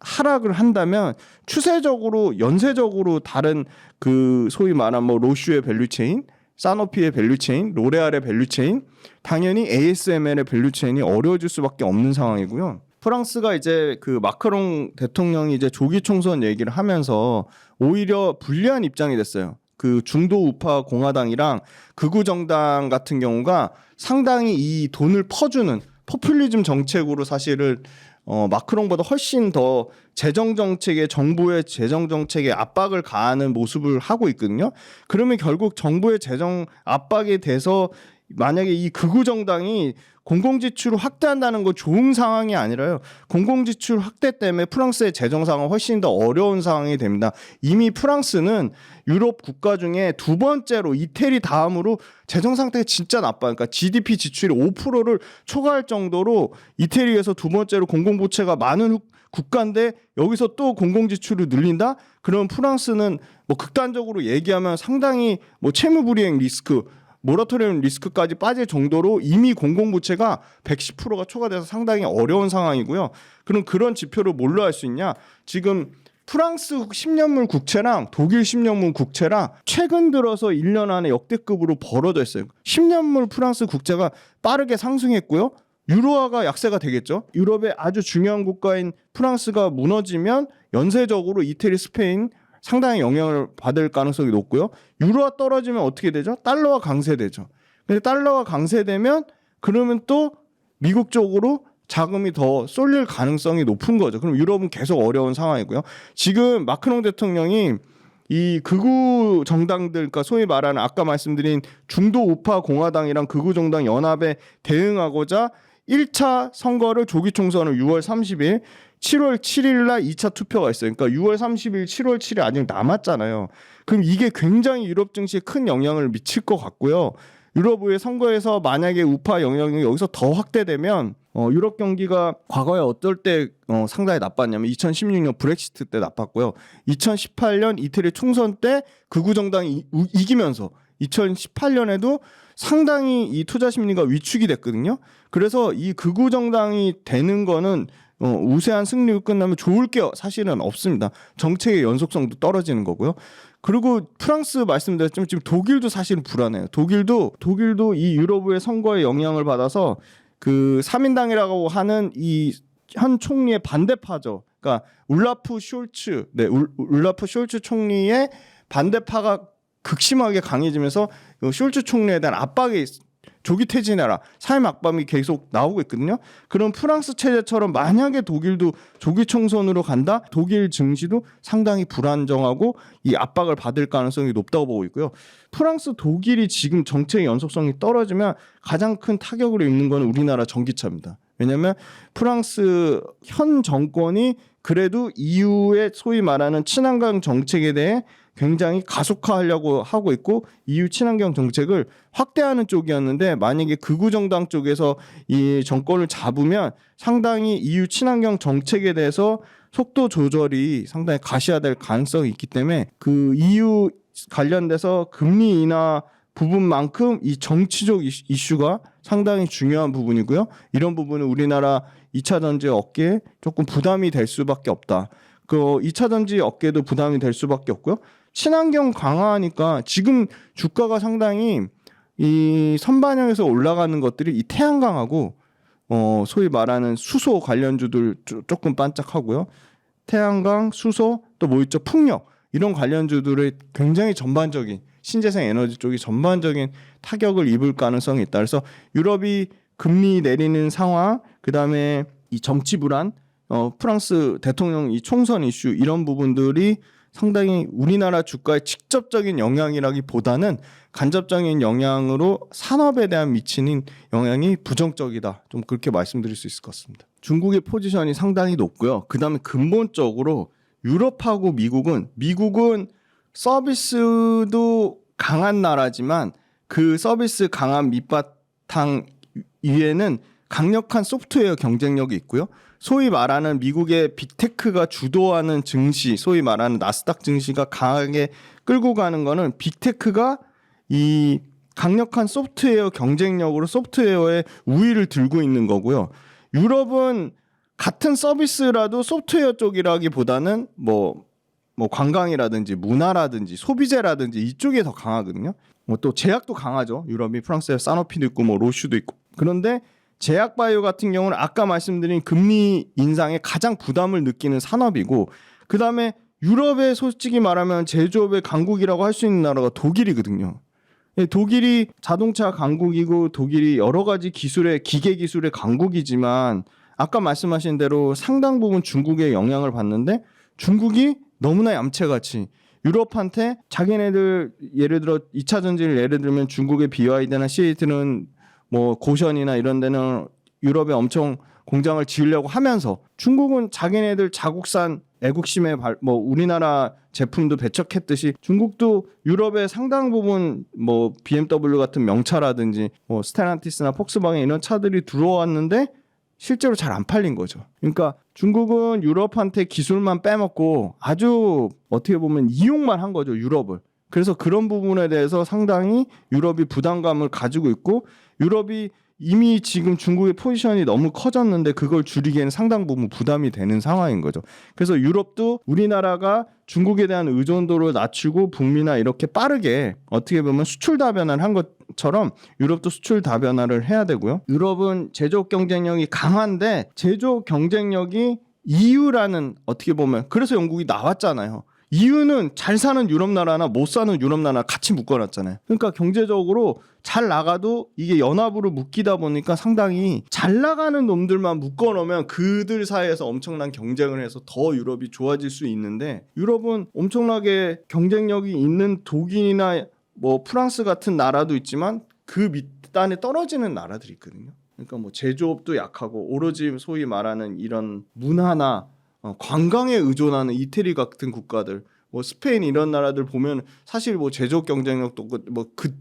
S1: 하락을 한다면, 추세적으로 연쇄적으로 다른 그 소위 말하는 뭐 로슈의 밸류체인, 사노피의 밸류체인, 로레알의 밸류체인, 당연히 ASML의 밸류체인이 어려워질 수밖에 없는 상황이고요. 프랑스가 이제 그 마크롱 대통령이 이제 조기 총선 얘기를 하면서 오히려 불리한 입장이 됐어요. 그 중도 우파 공화당이랑 극우 정당 같은 경우가 상당히 이 돈을 퍼주는 포퓰리즘 정책으로 사실은 마크롱보다 훨씬 더 재정 정책에, 정부의 재정 정책에 압박을 가하는 모습을 하고 있거든요. 그러면 결국 정부의 재정 압박에 대해서 만약에 이 극우 정당이 공공지출을 확대한다는 건 좋은 상황이 아니라요. 공공지출 확대 때문에 프랑스의 재정 상황은 훨씬 더 어려운 상황이 됩니다. 이미 프랑스는 유럽 국가 중에 두 번째로 이태리 다음으로 재정 상태가 진짜 나빠요. 그러니까 GDP 지출이 5%를 초과할 정도로 이태리에서 두 번째로 공공부채가 많은 국가인데, 여기서 또 공공지출을 늘린다? 그러면 프랑스는 뭐 극단적으로 얘기하면 상당히 뭐 채무불이행 리스크, 모라토리엄 리스크까지 빠질 정도로 이미 공공부채가 110%가 초과돼서 상당히 어려운 상황이고요. 그럼 그런 지표를 뭘로 알 수 있냐? 지금 프랑스 10년물 국채랑 독일 10년물 국채랑 최근 들어서 1년 안에 역대급으로 벌어져 있어요. 10년물 프랑스 국채가 빠르게 상승했고요. 유로화가 약세가 되겠죠. 유럽의 아주 중요한 국가인 프랑스가 무너지면 연쇄적으로 이태리, 스페인 상당히 영향을 받을 가능성이 높고요. 유로화 떨어지면 어떻게 되죠? 달러가 강세되죠. 근데 달러가 강세되면 그러면 또 미국 쪽으로 자금이 더 쏠릴 가능성이 높은 거죠. 그럼 유럽은 계속 어려운 상황이고요. 지금 마크롱 대통령이 이 극우 정당들, 그러니까 소위 말하는 아까 말씀드린 중도 우파 공화당이랑 극우 정당 연합에 대응하고자 1차 선거를 조기 총선을 6월 30일, 7월 7일 날 2차 투표가 있어요. 그러니까 6월 30일, 7월 7일 아직 남았잖아요. 그럼 이게 굉장히 유럽 증시에 큰 영향을 미칠 것 같고요. 유럽의 선거에서 만약에 우파 영향이 여기서 더 확대되면 유럽 경기가 과거에 어떨 때 상당히 나빴냐면 2016년 브렉시트 때 나빴고요. 2018년 이태리 총선 때 극우 정당이 이기면서 2018년에도 상당히 이 투자 심리가 위축이 됐거든요. 그래서 이 극우 정당이 되는 거는 우세한 승리로 끝나면 좋을 게 사실은 없습니다. 정책의 연속성도 떨어지는 거고요. 그리고 프랑스 말씀드렸지만 지금 독일도 사실은 불안해요. 독일도 이 유럽의 선거에 영향을 받아서 그 3인당이라고 하는 이 현 총리의 반대파죠. 그러니까 울라프 숄츠 총리의 반대파가 극심하게 강해지면서 숄츠 총리에 대한 압박이 조기 퇴진해라, 사회 압박이 계속 나오고 있거든요. 그럼 프랑스 체제처럼 만약에 독일도 조기 총선으로 간다, 독일 증시도 상당히 불안정하고 이 압박을 받을 가능성이 높다고 보고 있고요. 프랑스, 독일이 지금 정책의 연속성이 떨어지면 가장 큰 타격을 입는 건 우리나라 전기차입니다. 왜냐하면 프랑스 현 정권이 그래도 EU의 소위 말하는 친환경 정책에 대해 굉장히 가속화하려고 하고 있고 EU 친환경 정책을 확대하는 쪽이었는데 만약에 극우 정당 쪽에서 이 정권을 잡으면 상당히 EU 친환경 정책에 대해서 속도 조절이 상당히 가시화될 가능성이 있기 때문에 그 EU 관련돼서 금리 인하 부분만큼 이 정치적 이슈가 상당히 중요한 부분이고요. 이런 부분은 우리나라 2차 전지 업계에 조금 부담이 될 수밖에 없다. 그 2차 전지 업계도 부담이 될 수밖에 없고요. 친환경 강화하니까 지금 주가가 상당히 이 선반영에서 올라가는 것들이 이 태양광하고 소위 말하는 수소 관련주들 조금 반짝하고요. 태양광, 수소, 또 뭐 있죠? 풍력 이런 관련주들의 굉장히 전반적인 신재생 에너지 쪽이 전반적인 타격을 입을 가능성이 있다. 그래서 유럽이 금리 내리는 상황, 그 다음에 이 정치 불안, 프랑스 대통령 이 총선 이슈 이런 부분들이 상당히 우리나라 주가에 직접적인 영향이라기보다는 간접적인 영향으로 산업에 대한 미치는 영향이 부정적이다. 좀 그렇게 말씀드릴 수 있을 것 같습니다. 중국의 포지션이 상당히 높고요. 그 다음에 근본적으로 유럽하고 미국은 서비스도 강한 나라지만 그 서비스 강한 밑바탕 위에는 강력한 소프트웨어 경쟁력이 있고요. 소위 말하는 미국의 빅테크가 주도하는 증시, 소위 말하는 나스닥 증시가 강하게 끌고 가는 거는 빅테크가 이 강력한 소프트웨어 경쟁력으로 소프트웨어의 우위를 들고 있는 거고요. 유럽은 같은 서비스라도 소프트웨어 쪽이라기보다는 뭐 관광이라든지 문화라든지 소비재라든지 이쪽에 더 강하거든요. 또 제약도 강하죠. 유럽이 프랑스에 사노피도 있고 뭐 로슈도 있고. 그런데 제약 바이오 같은 경우는 아까 말씀드린 금리 인상에 가장 부담을 느끼는 산업이고, 그 다음에 유럽의 솔직히 말하면 제조업의 강국이라고 할 수 있는 나라가 독일이거든요. 독일이 자동차 강국이고 독일이 여러 가지 기술의 기계 기술의 강국이지만 아까 말씀하신 대로 상당 부분 중국의 영향을 받는데 중국이 너무나 얌체같이 유럽한테 자기네들 예를 들어 2차 전지를 예를 들면 중국의 BYD나 CAT는 뭐 고션이나 이런 데는 유럽에 엄청 공장을 지으려고 하면서 중국은 자기네들 자국산 애국심에 뭐 우리나라 제품도 배척했듯이 중국도 유럽의 상당 부분 뭐 BMW 같은 명차라든지 뭐 스텔란티스나 폭스바겐 이런 차들이 들어왔는데 실제로 잘 안 팔린 거죠. 그러니까 중국은 유럽한테 기술만 빼먹고 아주 어떻게 보면 이용만 한 거죠, 유럽을. 그래서 그런 부분에 대해서 상당히 유럽이 부담감을 가지고 있고 유럽이 이미 지금 중국의 포지션이 너무 커졌는데 그걸 줄이기에는 상당 부분 부담이 되는 상황인 거죠. 그래서 유럽도 우리나라가 중국에 대한 의존도를 낮추고 북미나 이렇게 빠르게 어떻게 보면 수출 다변화를 한 것처럼 유럽도 수출 다변화를 해야 되고요. 유럽은 제조업 경쟁력이 강한데 제조업 경쟁력이 EU라는 어떻게 보면 그래서 영국이 나왔잖아요. 이유는 잘 사는 유럽 나라나 못 사는 유럽 나라 같이 묶어놨잖아요. 그러니까 경제적으로 잘 나가도 이게 연합으로 묶이다 보니까 상당히 잘 나가는 놈들만 묶어놓으면 그들 사이에서 엄청난 경쟁을 해서 더 유럽이 좋아질 수 있는데, 유럽은 엄청나게 경쟁력이 있는 독일이나 뭐 프랑스 같은 나라도 있지만 그 밑단에 떨어지는 나라들이 있거든요. 그러니까 뭐 제조업도 약하고 오로지 소위 말하는 이런 문화나 관광에 의존하는 이태리 같은 국가들, 뭐 스페인 이런 나라들 보면 사실 뭐 제조업 경쟁력도 뭐 그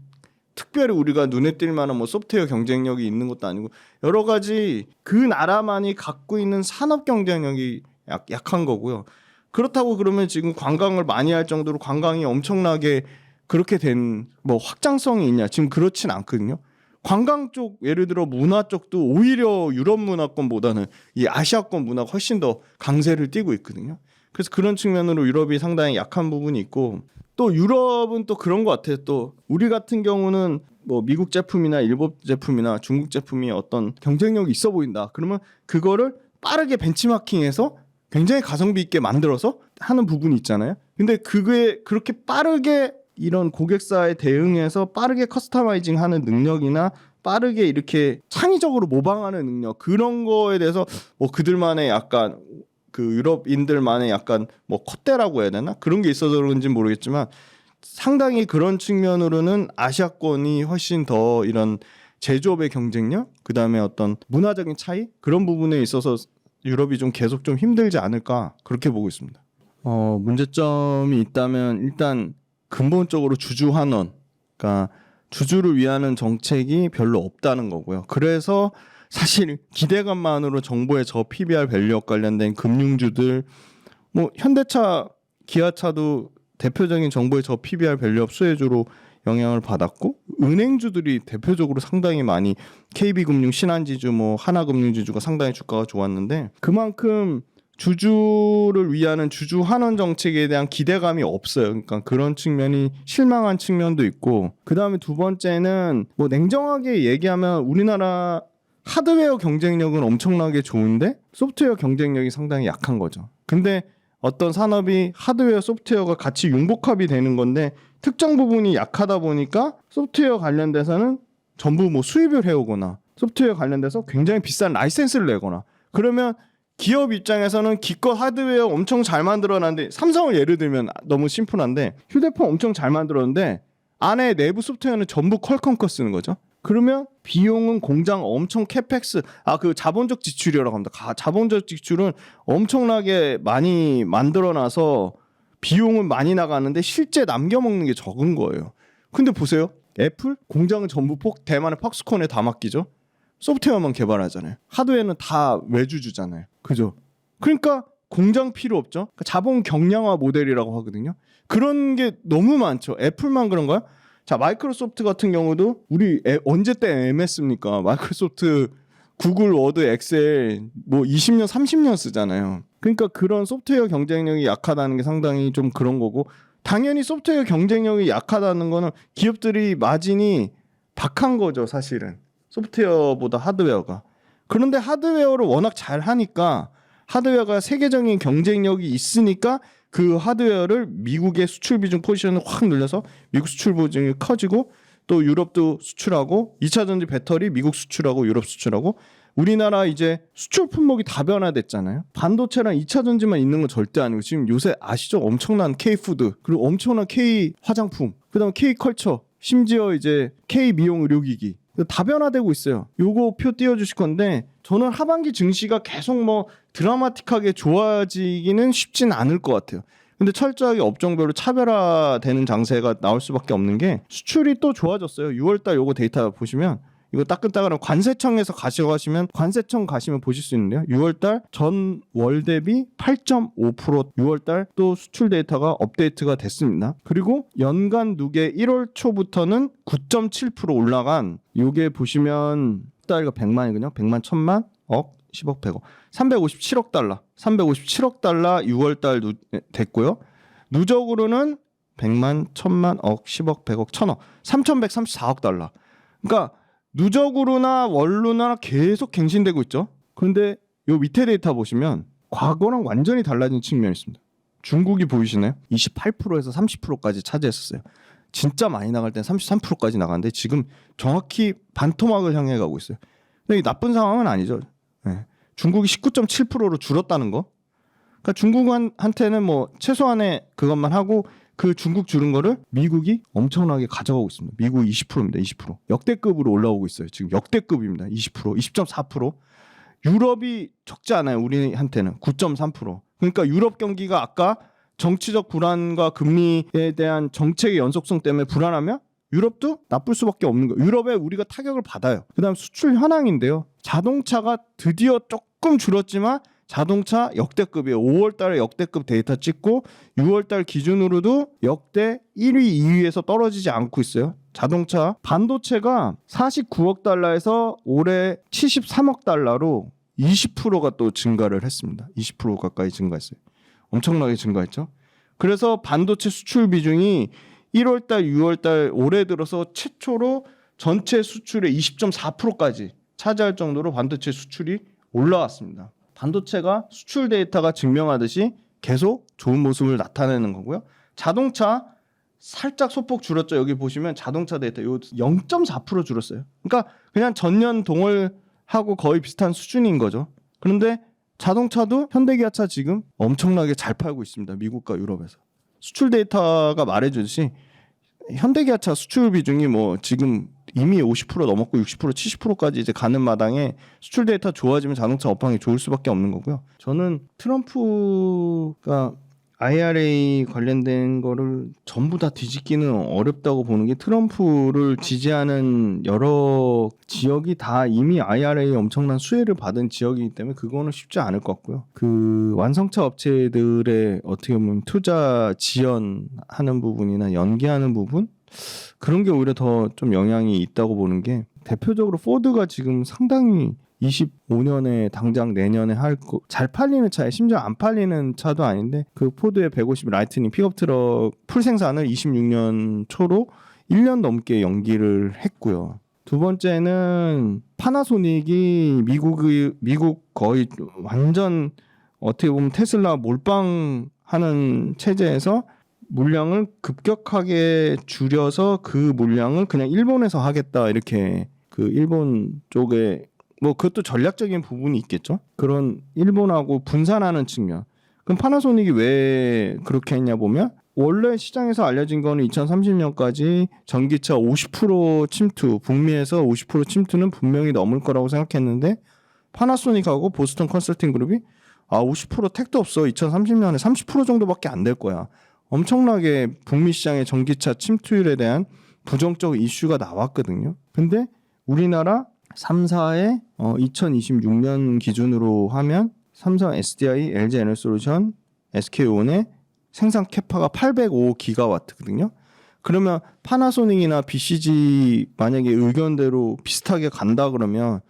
S1: 특별히 우리가 눈에 띌 만한 뭐 소프트웨어 경쟁력이 있는 것도 아니고 여러 가지 그 나라만이 갖고 있는 산업 경쟁력이 약한 거고요. 그렇다고 그러면 지금 관광을 많이 할 정도로 관광이 엄청나게 그렇게 된 뭐 확장성이 있냐? 지금 그렇진 않거든요. 관광 쪽 예를 들어 문화 쪽도 오히려 유럽 문화권보다는 이 아시아권 문화가 훨씬 더 강세를 띠고 있거든요. 그래서 그런 측면으로 유럽이 상당히 약한 부분이 있고, 또 유럽은 또 그런 것 같아요. 또 우리 같은 경우는 뭐 미국 제품이나 일본 제품이나 중국 제품이 어떤 경쟁력이 있어 보인다. 그러면 그거를 빠르게 벤치마킹해서 굉장히 가성비 있게 만들어서 하는 부분이 있잖아요. 근데 그게 그렇게 빠르게 이런 고객사에 대응해서 빠르게 커스터마이징하는 능력이나 빠르게 이렇게 창의적으로 모방하는 능력, 그런 거에 대해서 뭐 그들만의 약간 그 유럽인들만의 약간 뭐 콧대라고 해야 되나? 그런 게 있어서 그런지 모르겠지만 상당히 그런 측면으로는 아시아권이 훨씬 더 이런 제조업의 경쟁력, 그다음에 어떤 문화적인 차이, 그런 부분에 있어서 유럽이 좀 계속 좀 힘들지 않을까, 그렇게 보고 있습니다. 문제점이 있다면 일단 근본적으로 주주 환원, 그러니까 주주를 위하는 정책이 별로 없다는 거고요. 그래서 사실 기대감만으로 정부의 저 PBR 밸류업 관련된 금융주들, 뭐 현대차, 기아차도 대표적인 정부의 저 PBR 밸류업 수혜주로 영향을 받았고, 은행주들이 대표적으로 상당히 많이 KB금융, 신한지주, 뭐 하나금융지주가 상당히 주가가 좋았는데, 그만큼 주주를 위하는 주주 환원 정책에 대한 기대감이 없어요. 그러니까 그런 측면이 실망한 측면도 있고, 그 다음에 두 번째는 뭐 냉정하게 얘기하면 우리나라 하드웨어 경쟁력은 엄청나게 좋은데 소프트웨어 경쟁력이 상당히 약한 거죠. 근데 어떤 산업이 하드웨어, 소프트웨어가 같이 융복합이 되는 건데 특정 부분이 약하다 보니까 소프트웨어 관련돼서는 전부 뭐 수입을 해오거나 소프트웨어 관련돼서 굉장히 비싼 라이센스를 내거나, 그러면 기업 입장에서는 기껏 하드웨어 엄청 잘 만들어놨는데, 삼성을 예를 들면 너무 심플한데 휴대폰 엄청 잘 만들었는데 안에 내부 소프트웨어는 전부 퀄컴 거 쓰는 거죠. 그러면 비용은 공장 엄청 캐펙스, 그 자본적 지출이라고 합니다. 자본적 지출은 엄청나게 많이 만들어놔서 비용은 많이 나가는데 실제 남겨먹는 게 적은 거예요. 근데 보세요, 애플 공장은 전부 대만의 팍스콘에 다 맡기죠. 소프트웨어만 개발하잖아요. 하드웨어는 다 외주주잖아요. 그죠? 그러니까 공장 필요 없죠. 그러니까 자본 경량화 모델이라고 하거든요. 그런 게 너무 많죠. 애플만 그런가요? 자, 마이크로소프트 같은 경우도 우리 언제 때 MS입니까? 마이크로소프트 구글, 워드, 엑셀 뭐 20년, 30년 쓰잖아요. 그러니까 그런 소프트웨어 경쟁력이 약하다는 게 상당히 좀 그런 거고, 당연히 소프트웨어 경쟁력이 약하다는 거는 기업들이 마진이 박한 거죠, 사실은. 소프트웨어보다 하드웨어가. 그런데 하드웨어를 워낙 잘 하니까, 하드웨어가 세계적인 경쟁력이 있으니까 그 하드웨어를 미국의 수출 비중 포지션을 확 늘려서 미국 수출 비중이 커지고, 또 유럽도 수출하고, 2차 전지 배터리 미국 수출하고 유럽 수출하고, 우리나라 이제 수출 품목이 다변화됐잖아요. 반도체랑 2차 전지만 있는 건 절대 아니고, 지금 요새 아시죠? 엄청난 K푸드, 그리고 엄청난 K 화장품, 그다음에 K 컬처, 심지어 이제 K 미용 의료기기 다변화되고 있어요. 요거 표 띄워주실 건데, 저는 하반기 증시가 계속 뭐 드라마틱하게 좋아지기는 쉽진 않을 것 같아요. 근데 철저하게 업종별로 차별화되는 장세가 나올 수밖에 없는 게, 수출이 또 좋아졌어요. 6월달 요거 데이터 보시면, 이거 따끈따끈한 관세청에서 가시면 관세청 가시면 보실 수 있는데요. 6월달 전월 대비 8.5% 6월달 또 수출 데이터가 업데이트가 됐습니다. 그리고 연간 누계 1월 초부터는 9.7% 올라간, 요게 보시면 달러가 100만이거든요. 100만, 1000만, 억, 10억, 100억. 357억 달러. 357억 달러 6월달 됐고요. 누적으로는 100만, 1000만, 억, 10억, 100억, 1000억. 3134억 달러. 그러니까 누적으로나 월로나 계속 갱신되고 있죠. 그런데 요 밑에 데이터 보시면 과거랑 완전히 달라진 측면이 있습니다. 중국이 보이시나요? 28%에서 30%까지 차지했었어요. 진짜 많이 나갈 땐 33%까지 나갔는데 지금 정확히 반토막을 향해 가고 있어요. 근데 이 나쁜 상황은 아니죠. 네. 중국이 19.7%로 줄었다는 거. 그러니까 중국한테는 뭐 최소한의 그것만 하고 그 중국 줄은 거를 미국이 엄청나게 가져가고 있습니다. 미국 20%입니다. 20%. 역대급으로 올라오고 있어요. 지금 역대급입니다. 20%, 20.4%. 유럽이 적지 않아요. 우리한테는 9.3%. 그러니까 유럽 경기가 아까 정치적 불안과 금리에 대한 정책의 연속성 때문에 불안하면 유럽도 나쁠 수밖에 없는 거예요. 유럽에 우리가 타격을 받아요. 그다음 수출 현황인데요. 자동차가 드디어 조금 줄었지만 자동차 역대급이에요. 5월 달에 역대급 데이터 찍고 6월 달 기준으로도 역대 1위, 2위에서 떨어지지 않고 있어요. 자동차 반도체가 49억 달러에서 올해 73억 달러로 20%가 또 증가를 했습니다. 20% 가까이 증가했어요. 엄청나게 증가했죠. 그래서 반도체 수출 비중이 1월 달, 6월 달 올해 들어서 최초로 전체 수출의 20.4%까지 차지할 정도로 반도체 수출이 올라왔습니다. 반도체가 수출 데이터가 증명하듯이 계속 좋은 모습을 나타내는 거고요. 자동차 살짝 소폭 줄었죠. 여기 보시면 자동차 데이터 요 0.4% 줄었어요. 그러니까 그냥 전년 동월하고 거의 비슷한 수준인 거죠. 그런데 자동차도 현대기아차 지금 엄청나게 잘 팔고 있습니다. 미국과 유럽에서. 수출 데이터가 말해주듯이 현대기아차 수출 비중이 뭐 지금 이미 50% 넘었고 60% 70%까지 이제 가는 마당에 수출 데이터 좋아지면 자동차 업황이 좋을 수밖에 없는 거고요. 저는 트럼프가 IRA 관련된 거를 전부 다 뒤집기는 어렵다고 보는 게 트럼프를 지지하는 여러 지역이 다 이미 IRA 엄청난 수혜를 받은 지역이기 때문에 그거는 쉽지 않을 것 같고요. 그 완성차 업체들의 어떻게 보면 투자 지연하는 부분이나 연기하는 부분 그런 게 오히려 더 좀 영향이 있다고 보는 게 대표적으로 포드가 지금 상당히 25년에 당장 내년에 잘 팔리는 차에 심지어 안 팔리는 차도 아닌데 그 포드의 150 라이트닝 픽업 트럭 풀 생산을 26년 초로 1년 넘게 연기를 했고요. 두 번째는 파나소닉이 미국 거의 완전 어떻게 보면 테슬라 몰빵하는 체제에서 물량을 급격하게 줄여서 그 물량을 그냥 일본에서 하겠다 이렇게 그 일본 쪽에 뭐 그것도 전략적인 부분이 있겠죠. 그런 일본하고 분산하는 측면. 그럼 파나소닉이 왜 그렇게 했냐 보면 원래 시장에서 알려진 거는 2030년까지 전기차 50% 침투, 북미에서 50% 침투는 분명히 넘을 거라고 생각했는데 파나소닉하고 보스턴 컨설팅 그룹이 50% 택도 없어. 2030년에 30% 정도밖에 안 될 거야. 엄청나게 북미 시장의 전기차 침투율에 대한 부정적 이슈가 나왔거든요. 근데 우리나라 3사의 2026년 기준으로 하면 삼성 SDI, LG 에너지솔루션, SK온의 생산 캐파가 805기가와트거든요. 그러면 파나소닉이나 BCG 만약에 의견대로 비슷하게 간다 그러면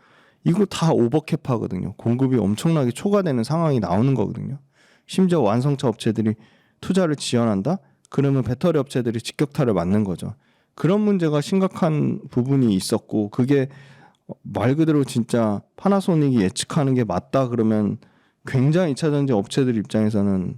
S1: 이거 다 오버캐파거든요. 공급이 엄청나게 초과되는 상황이 나오는 거거든요. 심지어 완성차 업체들이 투자를 지연한다? 그러면 배터리 업체들이 직격탄을 맞는 거죠. 그런 문제가 심각한 부분이 있었고 그게 말 그대로 진짜 파나소닉이 예측하는 게 맞다 그러면 굉장히 2차 전지 업체들 입장에서는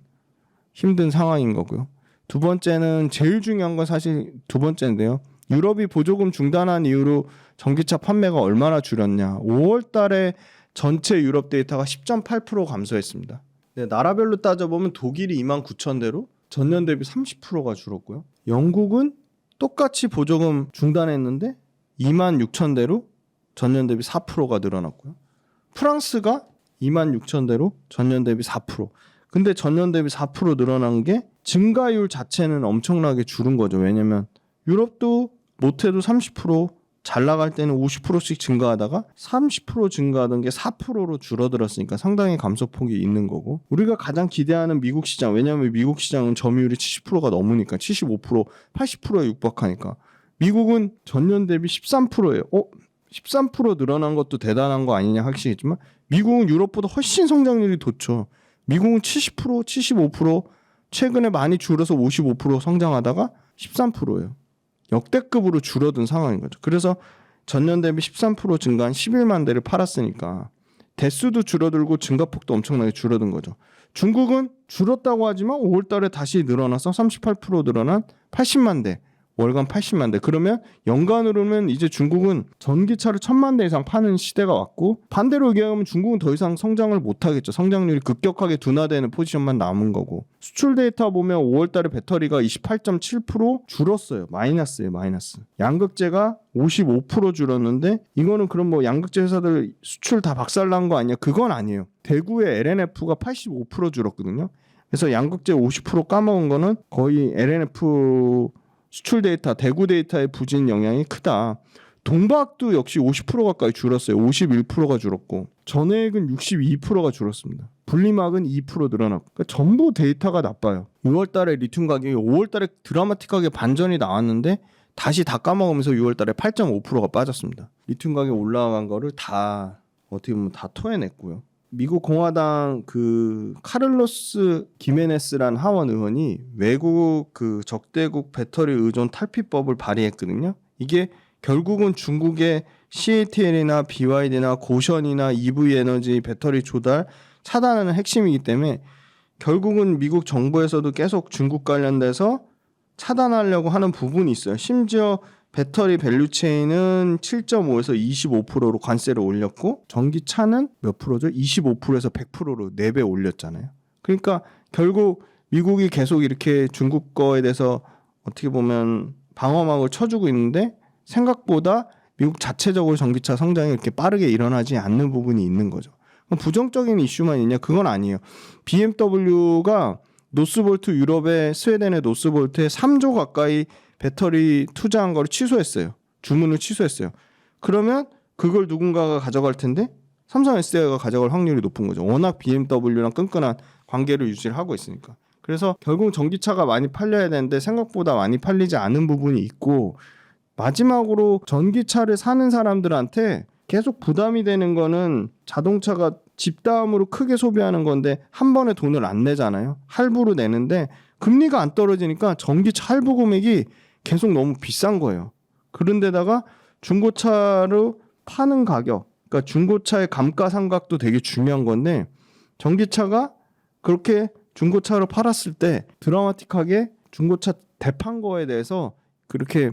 S1: 힘든 상황인 거고요. 두 번째는 제일 중요한 건 사실 두 번째인데요. 유럽이 보조금 중단한 이후로 전기차 판매가 얼마나 줄였냐. 5월 달에 전체 유럽 데이터가 10.8% 감소했습니다. 네, 나라별로 따져보면 독일이 29,000대로 전년 대비 30%가 줄었고요. 영국은 똑같이 보조금 중단했는데 26,000대로 전년 대비 4%가 늘어났고요. 프랑스가 26,000대로 전년 대비 4%. 근데 전년 대비 4% 늘어난 게 증가율 자체는 엄청나게 줄은 거죠. 왜냐면 유럽도 못해도 30% 잘 나갈 때는 50%씩 증가하다가 30% 증가하던 게 4%로 줄어들었으니까 상당히 감소폭이 있는 거고 우리가 가장 기대하는 미국 시장 왜냐하면 미국 시장은 점유율이 70%가 넘으니까 75% 80%에 육박하니까 미국은 전년 대비 13%예요. 13% 늘어난 것도 대단한 거 아니냐 하시겠지만 미국은 유럽보다 훨씬 성장률이 좋죠. 미국은 70% 75% 최근에 많이 줄어서 55% 성장하다가 13%예요. 역대급으로 줄어든 상황인 거죠. 그래서 전년 대비 13% 증가한 11만 대를 팔았으니까 대수도 줄어들고 증가폭도 엄청나게 줄어든 거죠. 중국은 줄었다고 하지만 5월 달에 다시 늘어나서 38% 늘어난 80만 대. 월간 80만 대. 그러면 연간으로는 이제 중국은 전기차를 1000만 대 이상 파는 시대가 왔고, 반대로 얘기하면 중국은 더 이상 성장을 못 하겠죠. 성장률이 급격하게 둔화되는 포지션만 남은 거고. 수출 데이터 보면 5월 달에 배터리가 28.7% 줄었어요. 마이너스예요, 마이너스. 양극재가 55% 줄었는데, 이거는 그럼 뭐 양극재 회사들 수출 다 박살난 거 아니야? 그건 아니에요. 대구의 LNF가 85% 줄었거든요. 그래서 양극재 50% 까먹은 거는 거의 LNF 수출 데이터, 대구 데이터의 부진 영향이 크다. 동박도 역시 50% 가까이 줄었어요. 51%가 줄었고, 전해액은 62%가 줄었습니다. 분리막은 2% 늘어났고, 그러니까 전부 데이터가 나빠요. 6월 달에 리튬 가격이 5월 달에 드라마틱하게 반전이 나왔는데 다시 다 까먹으면서 6월 달에 8.5%가 빠졌습니다. 리튬 가격 올라간 거를 다 어떻게 보면 다 토해냈고요. 미국 공화당 그 카를로스 기메네스란 하원 의원이 외국 그 적대국 배터리 의존 탈피법을 발의했거든요. 이게 결국은 중국의 CATL이나 BYD나 고션이나 EV 에너지 배터리 조달 차단하는 핵심이기 때문에 결국은 미국 정부에서도 계속 중국 관련돼서 차단하려고 하는 부분이 있어요. 심지어 배터리 밸류체인은 7.5에서 25%로 관세를 올렸고, 전기차는 몇 프로죠? 25%에서 100%로 4배 올렸잖아요. 그러니까 결국 미국이 계속 이렇게 중국 거에 대해서 어떻게 보면 방어막을 쳐주고 있는데, 생각보다 미국 자체적으로 전기차 성장이 이렇게 빠르게 일어나지 않는 부분이 있는 거죠. 부정적인 이슈만 있냐? 그건 아니에요. BMW가 노스볼트, 유럽의 스웨덴의 노스볼트에 3조 가까이 배터리 투자한 걸 취소했어요. 주문을 취소했어요. 그러면 그걸 누군가가 가져갈 텐데 삼성 SDI가 가져갈 확률이 높은 거죠. 워낙 BMW랑 끈끈한 관계를 유지를 하고 있으니까. 그래서 결국 전기차가 많이 팔려야 되는데 생각보다 많이 팔리지 않은 부분이 있고, 마지막으로 전기차를 사는 사람들한테 계속 부담이 되는 거는 자동차가 집다음으로 크게 소비하는 건데 한 번에 돈을 안 내잖아요. 할부로 내는데 금리가 안 떨어지니까 전기차 할부 금액이 계속 너무 비싼 거예요. 그런데다가 중고차로 파는 가격, 그러니까 중고차의 감가상각도 되게 중요한 건데, 전기차가 그렇게 중고차로 팔았을 때 드라마틱하게 중고차 대판 거에 대해서 그렇게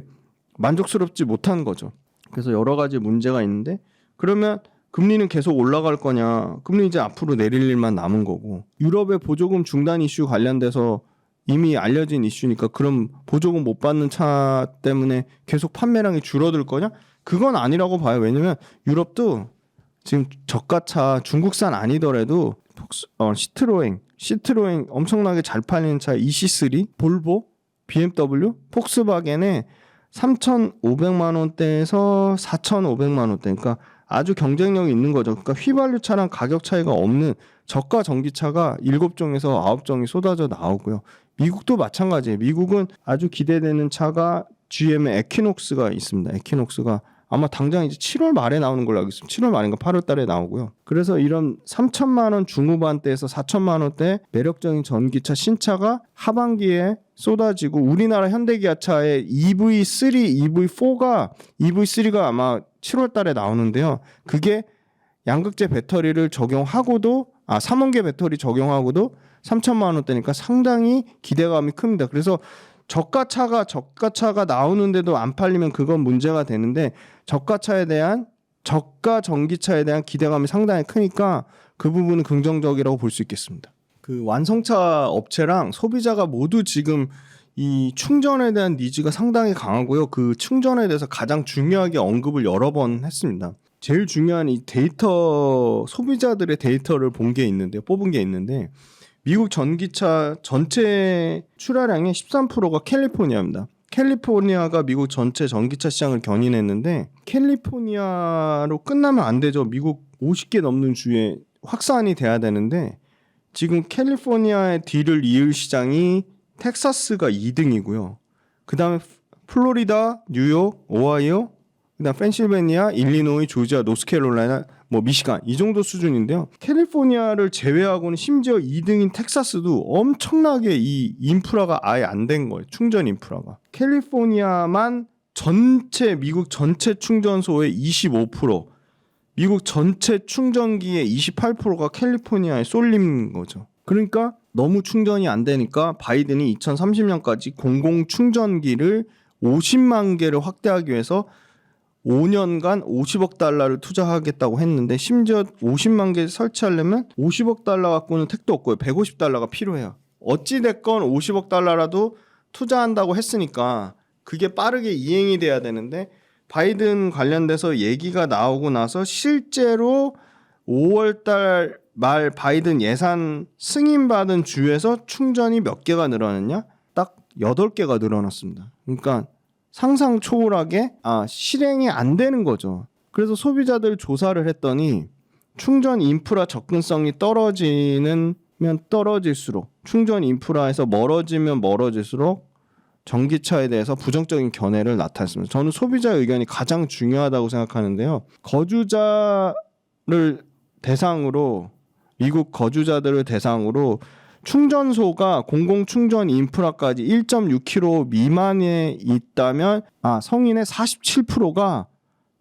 S1: 만족스럽지 못한 거죠. 그래서 여러 가지 문제가 있는데, 그러면 금리는 계속 올라갈 거냐? 금리 이제 앞으로 내릴 일만 남은 거고, 유럽의 보조금 중단 이슈 관련돼서 이미 알려진 이슈니까 그럼 보조금 못 받는 차 때문에 계속 판매량이 줄어들 거냐? 그건 아니라고 봐요. 왜냐면 유럽도 지금 저가차 중국산 아니더라도 시트로엥 엄청나게 잘 팔리는 차 EC3, 볼보, BMW, 폭스바겐에 3,500만 원대에서 4,500만 원대, 그러니까 아주 경쟁력이 있는 거죠. 그러니까 휘발유 차랑 가격 차이가 없는 저가 전기차가 7종에서 9종이 쏟아져 나오고요. 미국도 마찬가지예요. 미국은 아주 기대되는 차가 GM의 에퀴녹스가 있습니다. 에퀴녹스가 아마 당장 이제 7월 말에 나오는 걸로 알고 있습니다. 7월 말인가 8월 달에 나오고요. 그래서 이런 3천만 원 중후반대에서 4천만 원대 매력적인 전기차 신차가 하반기에 쏟아지고, 우리나라 현대기아차의 EV3가 아마 7월 달에 나오는데요. 그게 양극재 배터리를 적용하고도 3원계 배터리 적용하고도 3천만 원대니까 상당히 기대감이 큽니다. 그래서 저가차가 나오는데도 안 팔리면 그건 문제가 되는데, 저가 전기차에 대한 기대감이 상당히 크니까 그 부분은 긍정적이라고 볼 수 있겠습니다. 그 완성차 업체랑 소비자가 모두 지금 이 충전에 대한 니즈가 상당히 강하고요. 그 충전에 대해서 가장 중요하게 언급을 여러 번 했습니다. 제일 중요한 이 데이터, 소비자들의 데이터를 뽑은 게 있는데, 미국 전기차 전체 출하량의 13%가 캘리포니아입니다. 캘리포니아가 미국 전체 전기차 시장을 견인했는데, 캘리포니아로 끝나면 안 되죠. 미국 50개 넘는 주에 확산이 돼야 되는데, 지금 캘리포니아의 뒤를 이을 시장이 텍사스가 2등이고요. 그 다음에 플로리다, 뉴욕, 오하이오, 그다음 펜실베니아, 일리노이, 조지아, 노스캐롤라이나, 미시간, 이 정도 수준인데요. 캘리포니아를 제외하고는 심지어 2등인 텍사스도 엄청나게 이 인프라가 아예 안 된 거예요. 충전 인프라가. 캘리포니아만 미국 전체 충전소의 25%, 미국 전체 충전기의 28%가 캘리포니아에 쏠린 거죠. 그러니까 너무 충전이 안 되니까 바이든이 2030년까지 공공 충전기를 50만 개를 확대하기 위해서 5년간 50억 달러를 투자하겠다고 했는데, 심지어 50만 개 설치하려면 50억 달러 갖고는 택도 없고요. 150달러가 필요해요. 어찌 됐건 50억 달러라도 투자한다고 했으니까 그게 빠르게 이행이 돼야 되는데, 바이든 관련돼서 얘기가 나오고 나서 실제로 5월달 말 바이든 예산 승인받은 주에서 충전이 몇 개가 늘어났냐? 딱 8개가 늘어났습니다. 그러니까 상상 초월하게 실행이 안 되는 거죠. 그래서 소비자들 조사를 했더니 충전 인프라 접근성이 떨어지면 떨어질수록, 충전 인프라에서 멀어지면 멀어질수록 전기차에 대해서 부정적인 견해를 나타냈습니다. 저는 소비자 의견이 가장 중요하다고 생각하는데요. 미국 거주자들을 대상으로 충전소가 공공 충전 인프라까지 1.6km 미만에 있다면 성인의 47%가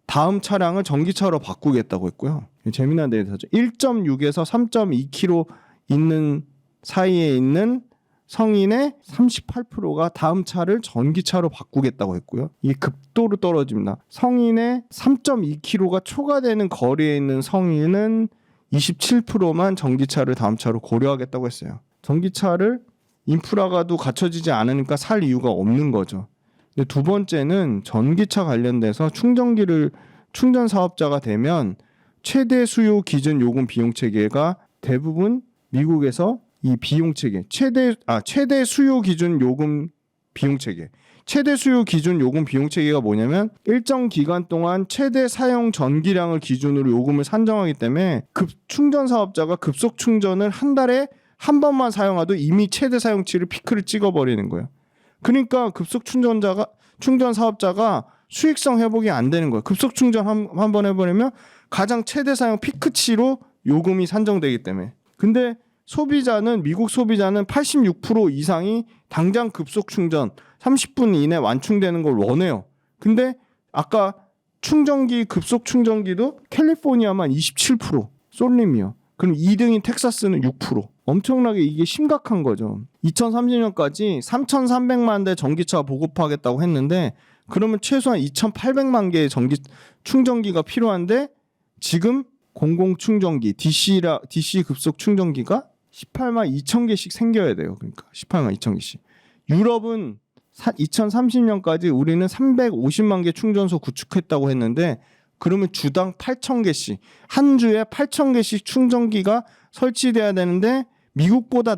S1: 다음 차량을 전기차로 바꾸겠다고 했고요. 재미난 데이터죠. 1.6에서 3.2km 있는 사이에 있는 성인의 38%가 다음 차를 전기차로 바꾸겠다고 했고요. 이게 급도로 떨어집니다. 성인의 3.2km가 초과되는 거리에 있는 성인은 27%만 전기차를 다음 차로 고려하겠다고 했어요. 전기차를 인프라가도 갖춰지지 않으니까 살 이유가 없는 거죠. 근데 두 번째는 전기차 관련돼서 충전 사업자가 되면 최대 수요 기준 요금 비용 체계가 대부분 미국에서 이 비용 체계, 최대 수요 기준 요금 비용 체계. 최대 수요 기준 요금 비용 체계가 뭐냐면 일정 기간 동안 최대 사용 전기량을 기준으로 요금을 산정하기 때문에 충전 사업자가 급속 충전을 한 달에 한 번만 사용하도 이미 최대 사용치를 피크를 찍어버리는 거예요. 그러니까 급속 충전 사업자가 수익성 회복이 안 되는 거예요. 급속 충전 한 번 해버리면 가장 최대 사용 피크치로 요금이 산정되기 때문에. 근데 미국 소비자는 86% 이상이 당장 급속 충전 30분 이내 완충되는 걸 원해요. 근데 아까 급속 충전기도 캘리포니아만 27%, 솔림이요. 그럼 2등인 텍사스는 6%. 엄청나게 이게 심각한 거죠. 2030년까지 3,300만 대 전기차 보급하겠다고 했는데, 그러면 최소한 2,800만 개의 충전기가 필요한데, 지금 공공 충전기 DC 급속 충전기가 18만 2천 개씩 생겨야 돼요. 그러니까 18만 2천 개씩. 유럽은 2030년까지 우리는 350만 개 충전소 구축했다고 했는데, 그러면 주당 8천 개씩, 한 주에 8천 개씩 충전기가 설치돼야 되는데, 미국보다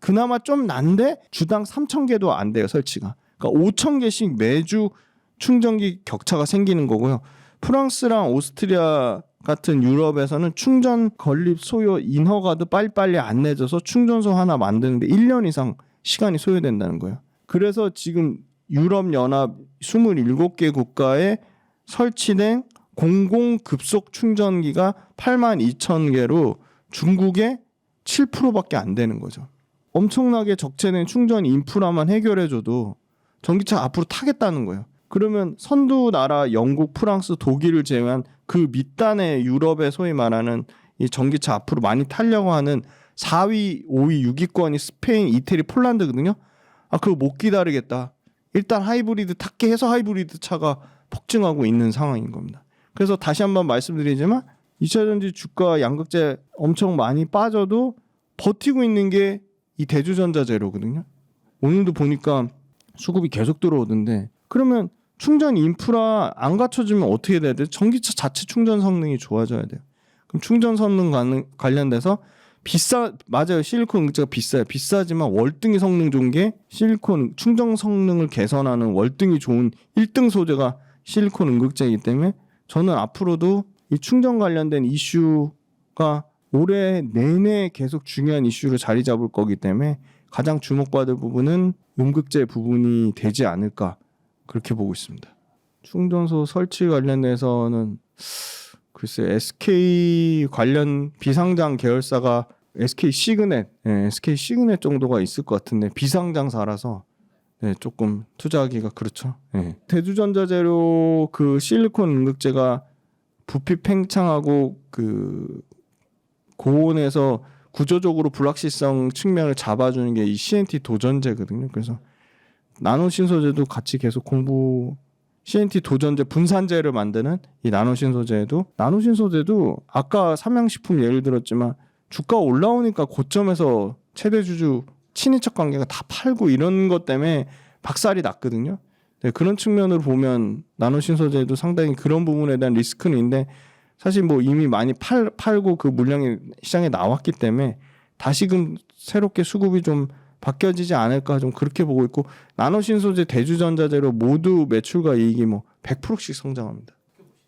S1: 그나마 좀 난데 주당 3천 개도 안 돼요, 설치가. 그러니까 5천 개씩 매주 충전기 격차가 생기는 거고요. 프랑스랑 오스트리아 같은 유럽에서는 충전 건립 소요 인허가도 빨리빨리 안 내줘서 충전소 하나 만드는데 1년 이상 시간이 소요된다는 거예요. 그래서 지금 유럽연합 27개 국가에 설치된 공공 급속 충전기가 8만 2천 개로 중국의 7%밖에 안 되는 거죠. 엄청나게 적체된 충전 인프라만 해결해줘도 전기차 앞으로 타겠다는 거예요. 그러면 선두 나라 영국, 프랑스, 독일을 제외한 그 밑단의 유럽의 소위 말하는 이 전기차 앞으로 많이 타려고 하는 4위, 5위, 6위권이 스페인, 이태리, 폴란드거든요. 그거 못 기다리겠다. 일단 하이브리드 탔게 해서 하이브리드 차가 폭증하고 있는 상황인 겁니다. 그래서 다시 한번 말씀드리지만 2차전지 주가 양극재 엄청 많이 빠져도 버티고 있는 게 이 대주전자 재료거든요. 오늘도 보니까 수급이 계속 들어오던데, 그러면 충전 인프라 안 갖춰지면 어떻게 돼야 돼요? 전기차 자체 충전 성능이 좋아져야 돼요. 그럼 충전 성능 관련돼서 맞아요. 실리콘 응급제가 비싸요. 비싸지만 월등히 성능 좋은 게 실리콘 충전 성능을 개선하는 월등히 좋은 1등 소재가 실리콘 응급제이기 때문에 저는 앞으로도 이 충전 관련된 이슈가 올해 내내 계속 중요한 이슈로 자리 잡을 거기 때문에 가장 주목받을 부분은 음극재 부분이 되지 않을까, 그렇게 보고 있습니다. 충전소 설치 관련해서는 글쎄 SK 관련 비상장 계열사가 SK 시그넷 정도가 있을 것 같은데 비상장사라서 조금 투자하기가 그렇죠. 대주전자재료 그 실리콘 응급제가 부피 팽창하고 그 고온에서 구조적으로 불확실성 측면을 잡아주는 게 이 CNT 도전제거든요. 그래서 나노 신소재도 같이 계속 CNT 도전제 분산제를 만드는 이 나노 신소재도 아까 삼양식품 예를 들었지만 주가 올라오니까 고점에서 최대 주주 친인척 관계가 다 팔고 이런 것 때문에 박살이 났거든요. 네, 그런 측면으로 보면 나노 신소재도 상당히 그런 부분에 대한 리스크는 있는데 사실 뭐 이미 많이 팔고 그 물량이 시장에 나왔기 때문에 다시금 새롭게 수급이 좀 바뀌어지지 않을까 좀 그렇게 보고 있고 나노 신소재 대주전자재로 모두 매출과 이익이 뭐 100%씩 성장합니다.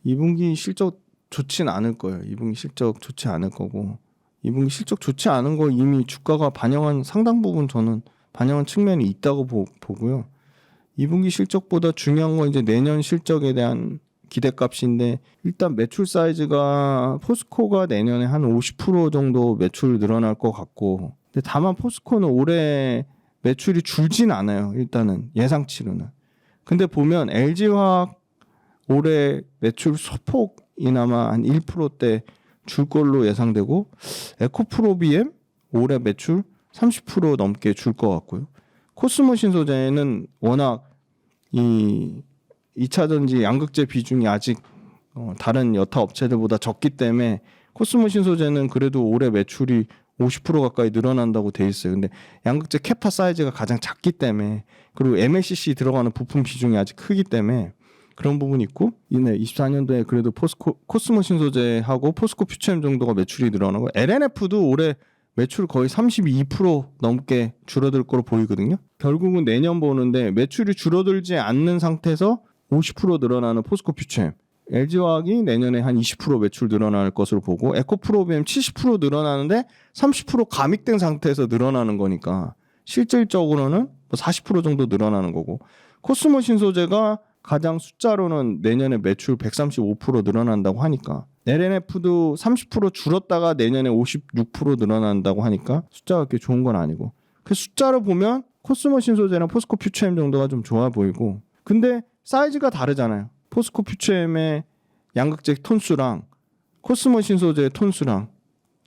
S1: 2분기 실적 좋진 않을 거예요. 2분기 실적 좋지 않을 거고 2분기 실적 좋지 않은 거 이미 주가가 반영한 상당 부분 저는 반영한 측면이 있다고 보고요. 2분기 실적보다 중요한 건 이제 내년 실적에 대한 기대값인데 일단 매출 사이즈가 포스코가 내년에 한 50% 정도 매출 늘어날 것 같고 근데 다만 포스코는 올해 매출이 줄진 않아요. 일단은 예상치로는. 근데 보면 LG화학 올해 매출 소폭이나마 한 1%대 줄 걸로 예상되고 에코프로비엠 올해 매출 30% 넘게 줄 것 같고요. 코스모 신소재는 워낙 이 2차 전지 양극재 비중이 아직 다른 여타 업체들보다 적기 때문에 코스모 신소재는 그래도 올해 매출이 50% 가까이 늘어난다고 돼 있어요. 근데 양극재 캐파 사이즈가 가장 작기 때문에 그리고 MLCC 들어가는 부품 비중이 아직 크기 때문에 그런 부분이 있고 이내 24년도에 그래도 코스모 신소재하고 포스코 퓨처엠 정도가 매출이 늘어나고 LNF도 올해 매출 거의 32% 넘게 줄어들 거로 보이거든요. 결국은 내년 보는데 매출이 줄어들지 않는 상태에서 50% 늘어나는 포스코 퓨처엠 LG화학이 내년에 한 20% 매출 늘어날 것으로 보고 에코프로비엠 70% 늘어나는데 30% 감익된 상태에서 늘어나는 거니까 실질적으로는 40% 정도 늘어나는 거고 코스모 신소재가 가장 숫자로는 내년에 매출 135% 늘어난다고 하니까 LNF도 30% 줄었다가 내년에 56% 늘어난다고 하니까 숫자가 그렇게 좋은 건 아니고 그 숫자를 보면 코스모 신소재랑 포스코 퓨처엠 정도가 좀 좋아 보이고 근데 사이즈가 다르잖아요. 포스코 퓨처엠의 양극재 톤수랑 코스모 신소재의 톤수랑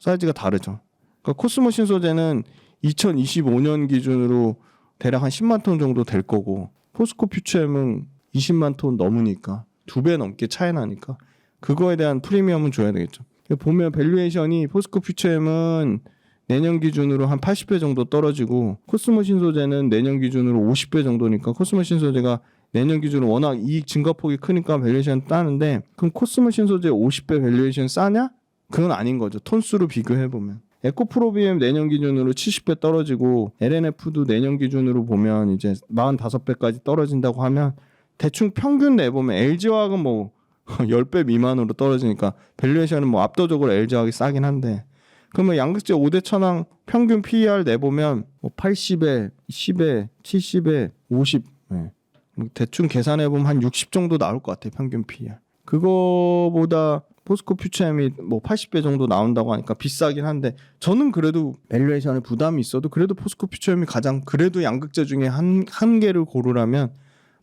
S1: 사이즈가 다르죠. 그러니까 코스모 신소재는 2025년 기준으로 대략 한 10만 톤 정도 될 거고 포스코 퓨처엠은 20만 톤 넘으니까 2배 넘게 차이 나니까 그거에 대한 프리미엄은 줘야 되겠죠. 보면 밸류에이션이 포스코 퓨처엠은 내년 기준으로 한 80배 정도 떨어지고 코스모 신소재는 내년 기준으로 50배 정도니까 코스모 신소재가 내년 기준으로 워낙 이익 증가폭이 크니까 밸류에이션 따는데 그럼 코스모 신소재 50배 밸류에이션 싸냐? 그건 아닌 거죠. 톤수로 비교해보면. 에코프로비엠 내년 기준으로 70배 떨어지고 LNF도 내년 기준으로 보면 이제 45배까지 떨어진다고 하면 대충 평균 내보면 LG화학은 뭐 10배 미만으로 떨어지니까 밸류에이션은 뭐 압도적으로 LG화학이 싸긴 한데 그러면 양극재 5대 천왕 평균 PER 내보면 뭐 80에 10에 70에 50 네. 대충 계산해보면 한 60 정도 나올 것 같아요. 평균 PER. 그거보다 포스코 퓨처엠이 뭐 80배 정도 나온다고 하니까 비싸긴 한데 저는 그래도 밸류에이션에 부담이 있어도 그래도 포스코 퓨처엠이 가장 그래도 양극재 중에 한 개를 고르라면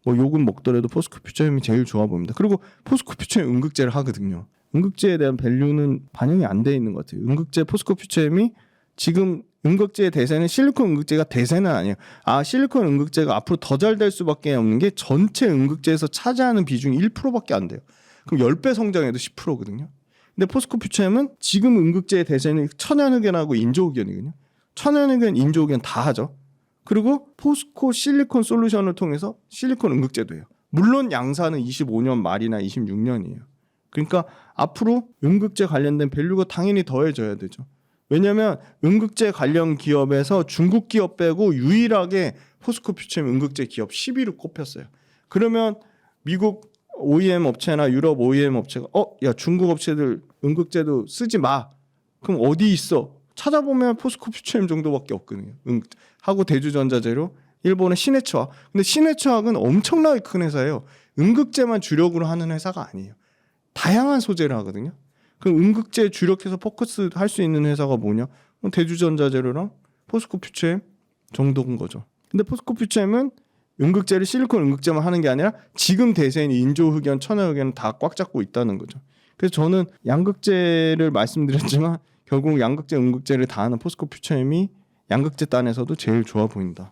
S1: 뭐 욕은 먹더라도 포스코 퓨처엠이 제일 좋아 보입니다. 그리고 포스코 퓨처엠 음극재를 하거든요. 음극재에 대한 밸류는 반영이 안 돼 있는 것 같아요. 음극재 포스코 퓨처엠이 지금 음극재의 대세는 실리콘 음극재가 대세는 아니에요. 실리콘 음극재가 앞으로 더 잘 될 수밖에 없는 게 전체 음극재에서 차지하는 비중이 1%밖에 안 돼요. 그럼 10배 성장해도 10%거든요. 근데 포스코 퓨처엠은 지금 음극재의 대세는 천연흑연하고 인조흑연이거든요. 천연흑연, 인조흑연 다 하죠. 그리고 포스코 실리콘 솔루션을 통해서 실리콘 음극재도 해요. 물론 양산은 25년 말이나 26년이에요. 그러니까 앞으로 음극재 관련된 밸류가 당연히 더해져야 되죠. 왜냐하면 음극재 관련 기업에서 중국 기업 빼고 유일하게 포스코 퓨처엠 음극재 기업 10위로 꼽혔어요. 그러면 미국 OEM 업체나 유럽 OEM 업체가 야 중국 업체들 음극재도 쓰지 마. 그럼 어디 있어? 찾아보면 포스코 퓨처엠 정도밖에 없거든요. 하고 대주전자재료 일본의 시네츠화학. 근데 시네츠화학은 엄청나게 큰 회사예요. 음극재만 주력으로 하는 회사가 아니에요. 다양한 소재를 하거든요. 그럼 음극재 주력해서 포커스 할 수 있는 회사가 뭐냐? 대주전자재료랑 포스코 퓨처엠 정도인 거죠. 근데 포스코 퓨처엠은 음극재를 실리콘 음극재만 하는 게 아니라 지금 대세인 인조흑연, 천연흑연은 다 꽉 잡고 있다는 거죠. 그래서 저는 양극재를 말씀드렸지만 결국 양극재, 음극재를 다 하는 포스코 퓨처엠이 양극재 단에서도 제일 좋아 보인다.